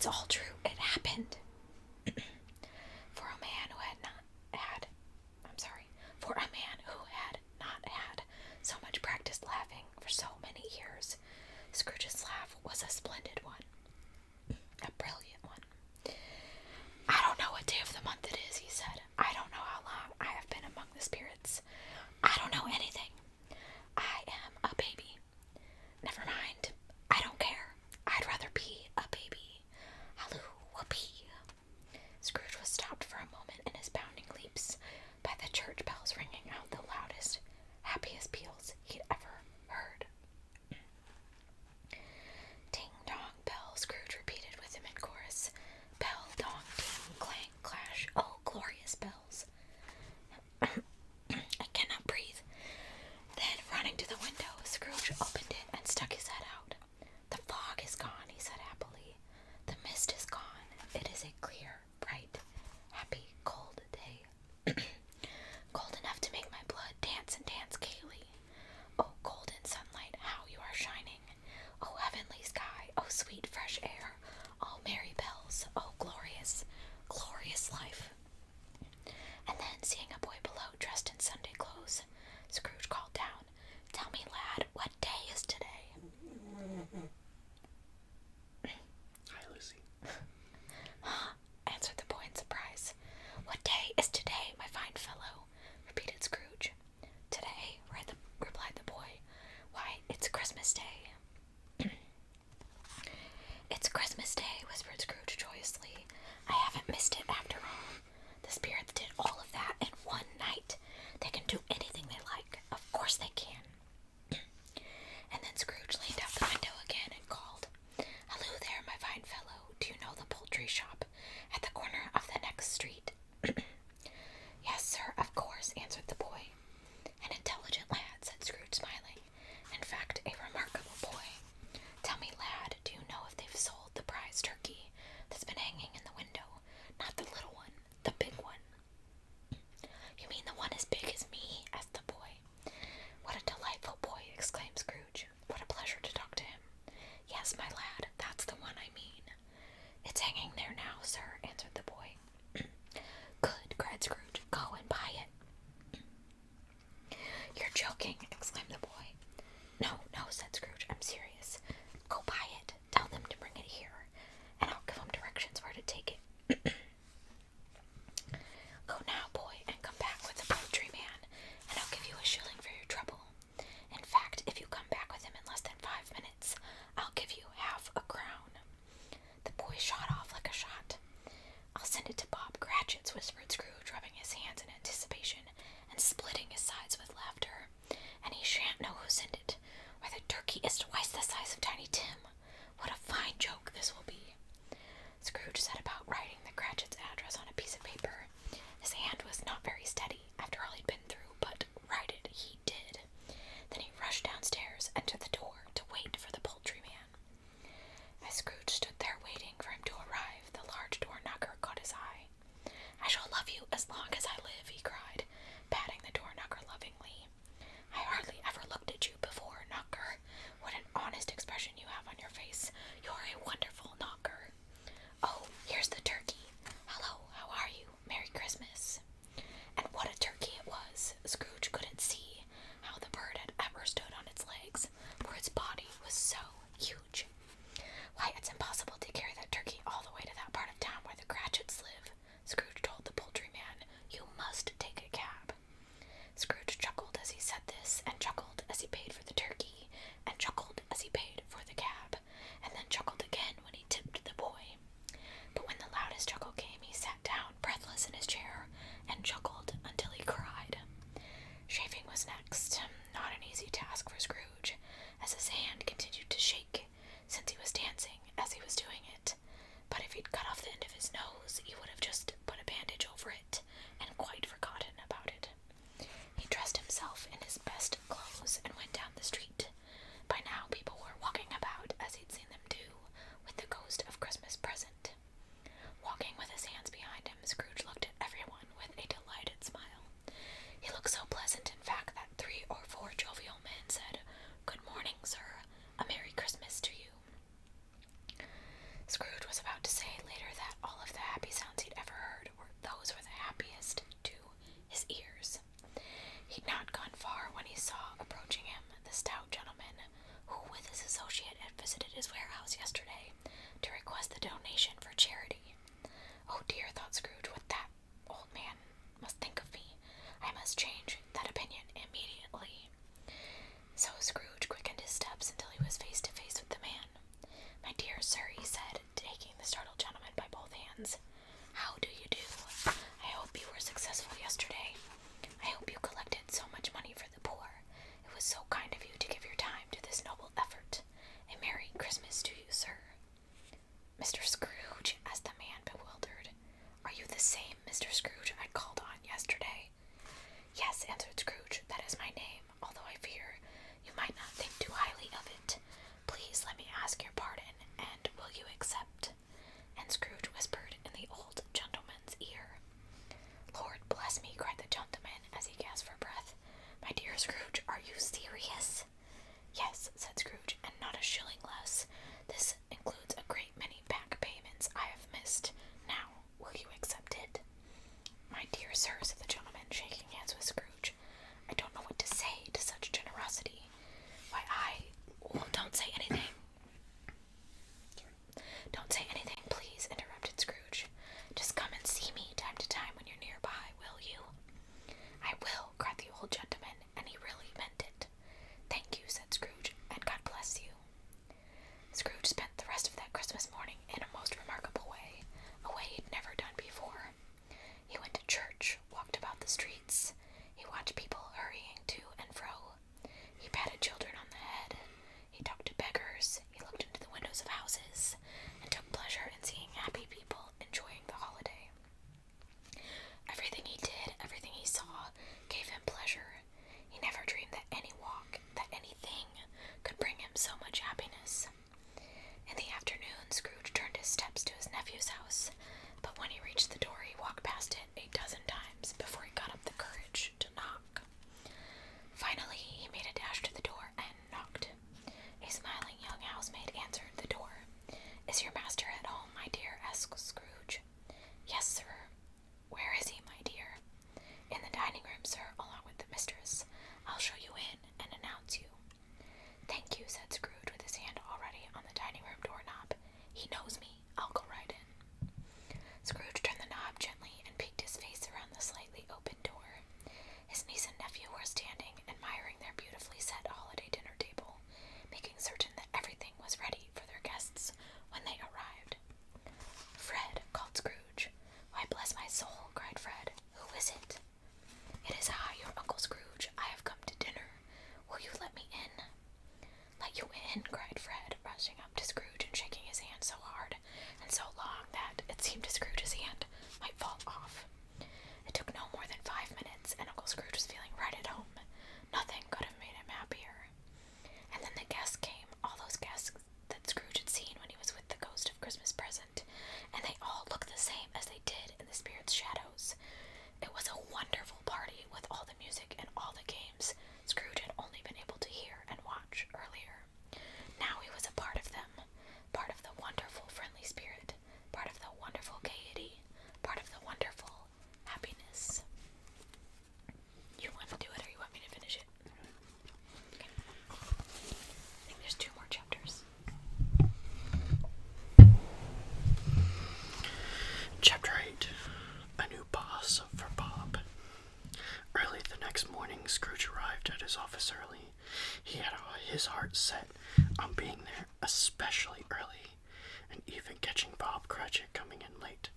A: It's all true. It happened. For a man who had not had, for a man who had not had so much practice laughing for so many years, Scrooge's laugh was a splendid one. A brilliant one. I don't know what day of the month it is, he said. I don't know how long I have been among the spirits. I don't know anything. I am a baby. Never mind. I don't care. I'd rather be a baby. Halloo, whoopee. Scrooge was stopped for a moment in his bounding leaps by the church bells ringing out the loudest, happiest peals he'd ever heard. Ding dong bell, Scrooge repeated with him in chorus. Bell, dong, ding, clang, clash. Oh, glorious bells. I cannot breathe. Then, running to the window, Scrooge opened it and stuck his head out. The fog is gone, he said happily. The mist is gone. It is a clear, bright, happy, cold day. Cold enough to make my blood dance and dance gaily. Oh, golden sunlight, how you are shining. Oh, heavenly sky. Oh, sweet fresh air. Oh, merry bells. Oh, glorious, glorious life. And then, seeing a boy below dressed in Sunday clothes, Scrooge called down, Tell me, lad, what day is today?
B: Hi, Lucy.
A: Answered the boy in surprise. What day is today, my fine fellow? Repeated Scrooge. Today, replied the boy. Why, it's Christmas Day. It's Christmas Day, whispered Scrooge joyously. I haven't missed it after all. The spirits did all of that in one night. They can do anything they like. Of course they can. And then Scrooge leaned out the window again and called, Halloo there, my fine fellow. Do you know the poultry shop at the corner of the next street? Yes, sir, of course, answered the boy. An intelligent lad, said Scrooge, smiling. In fact, a remarkable boy. Tell me, lad, do you know if they've sold the prize turkey that's been hanging in the window? Not the little one, the big one. You mean the one as big as me? Asked the boy. What a delightful boy, exclaimed Scrooge. What a pleasure to talk to him. Yes, my lad, that's the one I mean. It's hanging there now, sir, answered the boy. Good, cried Scrooge. Go and buy it. You're joking, exclaimed the boy. No, said Scrooge. I'm serious. Go buy it. Tell them to bring it here, and I'll give them directions where to take it. Go now, boy, and come back with the poultry man, and I'll give you a shilling for your trouble. In fact, if you come back with him in less than 5 minutes, I'll give you half a crown. The boy shot off like a shot. I'll send it to Bob Cratchit's, whispered Scrooge, rubbing his hands in anticipation and splitting his sides with laughter. And he shan't know who sent it. Why, the turkey is twice the size of Tiny Tim. What a fine joke this will be. Scrooge set about writing the Cratchit's address on a piece of paper. His hand was not very steady after all he'd been through, but write it he did. Then he rushed downstairs and to the door to wait for the poultry man. As Scrooge stood there waiting for him to arrive, the large door knocker caught his eye. I shall love you as long as I live, he cried, patting the door knocker lovingly. I hardly ever looked at you before, knocker. What an honest expression you have on your face. You're a wonderful knocker. Oh, here's the turkey. Hello, how are you? Merry Christmas. And what a turkey it was. Scrooge couldn't see how the bird had ever stood on its legs, for its body was so huge. Why, it's impossible to carry that turkey all the way to that part of town where the Cratchits live, Scrooge told the poultry man. You must take a cab. Scrooge chuckled as he said this, and chuckled as he paid for the turkey, and chuckled as he paid for the cab, and then chuckled again when he tipped the boy. But when the loudest chuckle came, he sat down, breathless in his chair, and chuckled until he cried. Shaving was next. Not an easy task for Scrooge, as his hand continued to shake, since he was dancing as he was doing it. But if he'd cut off the end of his nose, he would have just put a bandage over it, and quite forgotten about it. He dressed himself in his best clothes and went down the street. By now people were walking about as he'd seen them do, with the ghost of Christmas present. Walking with his hands behind him, Scrooge looked at everyone with a delighted smile. He looked so pleasant, in fact, that 3 or 4 jovial men said, Good morning, sir. A Merry Christmas to you. Scrooge was was about to say later that all of the happy sounds he'd ever heard those were the happiest to his ears. He'd not gone far when he saw approaching him the stout gentleman who, with his associate, had visited his warehouse yesterday to request the donation for charity. Oh dear, thought Scrooge, what that old man must think of me. I must change that opinion immediately. So Scrooge quickened his steps until he was face to face with the man. My dear sir, he said, taking the startled gentleman by both hands. How do you do? I hope you were successful yesterday. I hope you collected so much money for the poor. It was so kind of you to give your time to this noble effort. A Merry Christmas to you, sir. Mr. Scrooge, asked the man, bewildered. Are you the same Mr. Scrooge I called on yesterday? Yes, answered Scrooge, that is my name, although I fear you might not think too highly of it. Please let me ask your pardon, and will you accept? And Scrooge whispered in the old gentleman's ear. Lord bless me, cried the gentleman as he gasped for breath. My dear Scrooge, are you serious? Yes, said Scrooge, and not a shilling less. This includes a great many back payments I have missed. Now, will you accept it? My dear sir, said the gentleman, shaking hands with Scrooge, I don't know what to say to such generosity. Why, well, don't say anything. Don't say anything, please, interrupted Scrooge. Just come and see me time to time when you're nearby, will you? I will, cried the old gentleman, and he really meant it. Thank you, said Scrooge, and God bless you. Scrooge spent the rest of that Christmas morning in a most remarkable way, a way he'd never done before. He went to church, walked about the streets. He watched people hurrying to and fro. He patted children on the head. He talked to beggars. He looked into the windows of houses and took pleasure in seeing happy people enjoying the holiday. Everything he did, everything he saw, gave him pleasure. He never dreamed that any walk, that anything, could bring him so much happiness. In the afternoon, Scrooge turned his steps to his nephew's house, but when he reached the door, he walked past it 12 times before he got up the courage to knock. Finally, he made a dash to the door and knocked. A smiling young housemaid answered the door. Is your master at home, my dear? Asked Scrooge. Yes, sir. Where is he, my dear? In the dining room, sir, along with the mistress. I'll show you in and announce you. Thank you, said Scrooge, with his hand already on the dining room doorknob. He knows me. I'll go right in. Scrooge turned the knob gently and peeked his face around the slightly open door. His niece and nephew were standing, admiring their beautifully set holiday dinner table, making certain that everything was ready for their guests when they arrived. Fred, called Scrooge. Why, bless my soul, cried Fred. Who is it? It is I, your Uncle Scrooge. I have come to dinner. Will you let me in? Let you in, cried Fred, rushing up to Scrooge and shaking his hand so hard and so long that it seemed to Scrooge's hand might fall off. It took no more than 5 minutes, and Uncle Scrooge was feeling right at home. Nothing could have made him happier. And then the guests came, all those guests that Scrooge had seen when he was with the ghost of Christmas Present, and they all looked the same as they did in the spirit's shadows. It was a wonderful party with all the music and all the games Scrooge had only been able to hear and watch earlier. Now he was a part of them, part of the wonderful friendly spirit, part of the wonderful gaiety, part of the wonderful happiness. You want to do it or you want me to finish it? Okay. I think there's 2 more chapters.
B: Chapter 8. A new boss for Bob. Early the next morning, Scrooge arrived at his office early. He had his heart set on being there especially early, and even catching Bob Cratchit coming in late.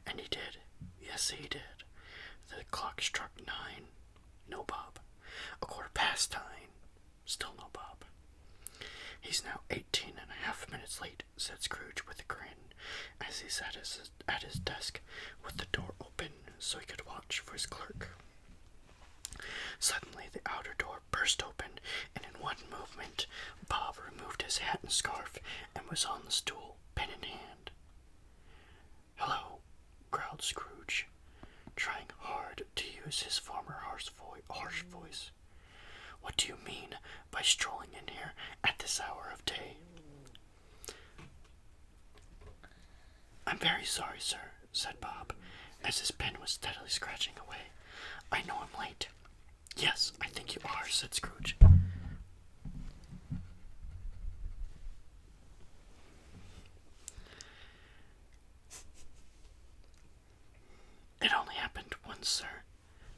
B: And he did. Yes, he did. The clock struck 9. No Bob. 9:15. Still no Bob. He's now 18.5 minutes late, said Scrooge with a grin, as he sat at his desk with the door open so he could watch for his clerk. Suddenly the outer door burst open, and in one movement Bob removed his hat and scarf and was on the stool, pen in hand. "Hello," growled Scrooge, trying hard to use his former harsh voice. "What do you mean by strolling in here at this hour of day?" very sorry, sir, said Bob, as his pen was steadily scratching away. I know I'm late. Yes, I think you are, said Scrooge. It only happened once, sir,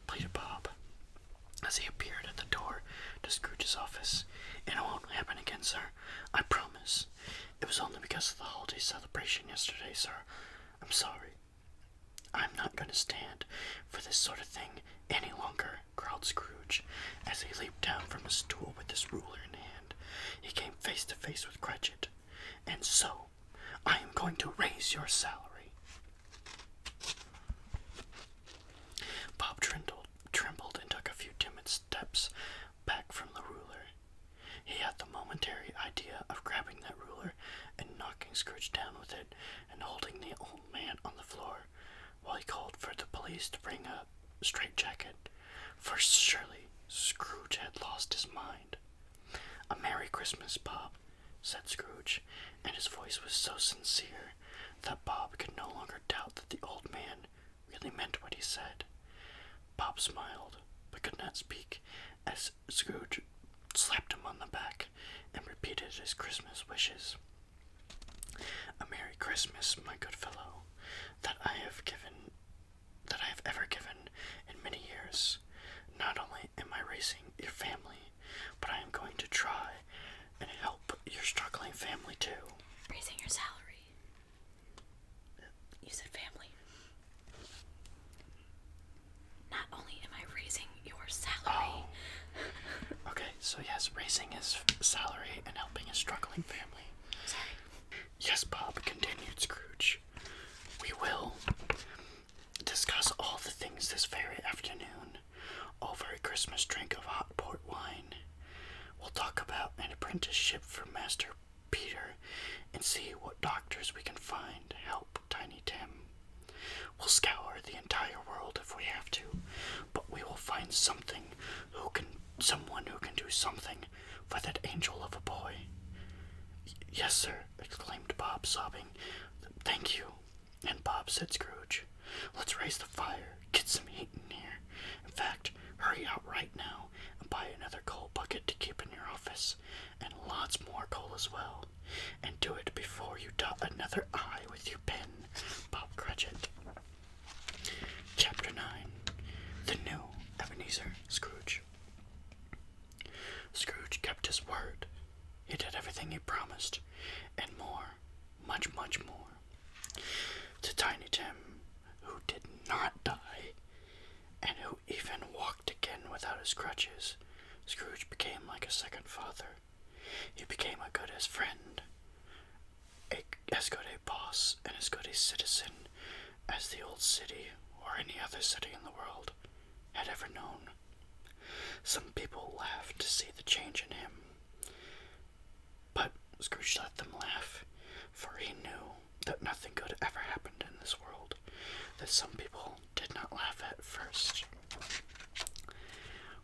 B: pleaded Bob, as he appeared at the door to Scrooge's office. It won't happen again, sir, I promise. It was only because of the holiday celebration yesterday, sir. I'm sorry. I'm not going to stand for this sort of thing any longer, growled Scrooge, as he leaped down from his stool with his ruler in hand. He came face to face with Cratchit. And so, I am going to raise your salary. Bob trembled and took a few timid steps back from the ruler. He had the momentary idea of grabbing that ruler and knocking Scrooge down with it and holding the old man on the floor while he called for the police to bring a straitjacket. For surely Scrooge had lost his mind. A Merry Christmas, Bob, said Scrooge, and his voice was so sincere that Bob could no longer doubt that the old man really meant what he said. Bob smiled, but could not speak, as Scrooge slapped him on the back and repeated his Christmas wishes. A Merry Christmas, my good fellow, that I have ever given in many years. Not only am I raising your family, but I am going to try and help your struggling family too.
A: Raising your salary. You said family. Not only am I raising your salary.
B: Oh. Okay, so yes, raising his salary and helping his struggling family.
A: Sorry.
B: Yes, Bob, continued Scrooge. We will discuss all the things this very afternoon over a Christmas drink of hot port wine. We'll talk about an apprenticeship for Master Peter and see what doctors we can find to help Tiny Tim. We'll scour the entire world if we have to, but we will find someone who can do something for that angel of a boy. Yes, sir, exclaimed Bob, sobbing. Thank you. And Bob, said Scrooge, let's raise the fire, get some heat in here. In fact, hurry out right now and buy another coal bucket to keep in your office, and lots more coal as well. And do it before you dot another I with your pen, Bob Cratchit. Chapter 9. The New Ebenezer Scrooge. Scrooge kept his word. He did everything he promised, and more, much, much more. To Tiny Tim, who did not die, and who even walked again without his crutches, Scrooge became like a second father. He became as good as friend, as good a boss, and as good a citizen as the old city or any other city in the world had ever known. Some people laughed to see the change in him, but Scrooge let them laugh, for he knew that nothing good ever happened in this world that some people did not laugh at first.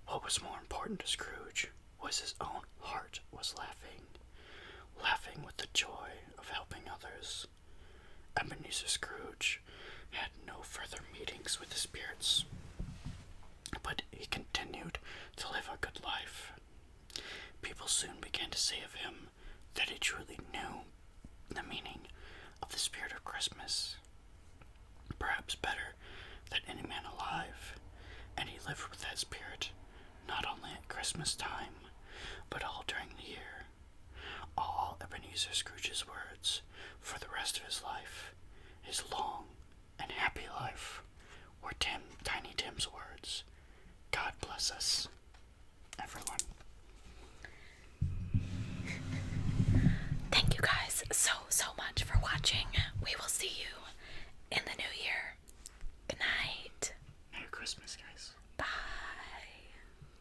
B: What was more important to Scrooge was his own heart was laughing with the joy of helping others. Ebenezer Scrooge had no further meetings with the spirits, but he continued to live a good life. People soon began to say of him that he truly knew the meaning of the spirit of Christmas, perhaps better than any man alive, and he lived with that spirit not only at Christmas time, but all during the year. All Ebenezer Scrooge's words for the rest of his life, his long and happy life, were Tiny Tim's words. God bless us, everyone.
A: Thank you guys so much for watching. We will see you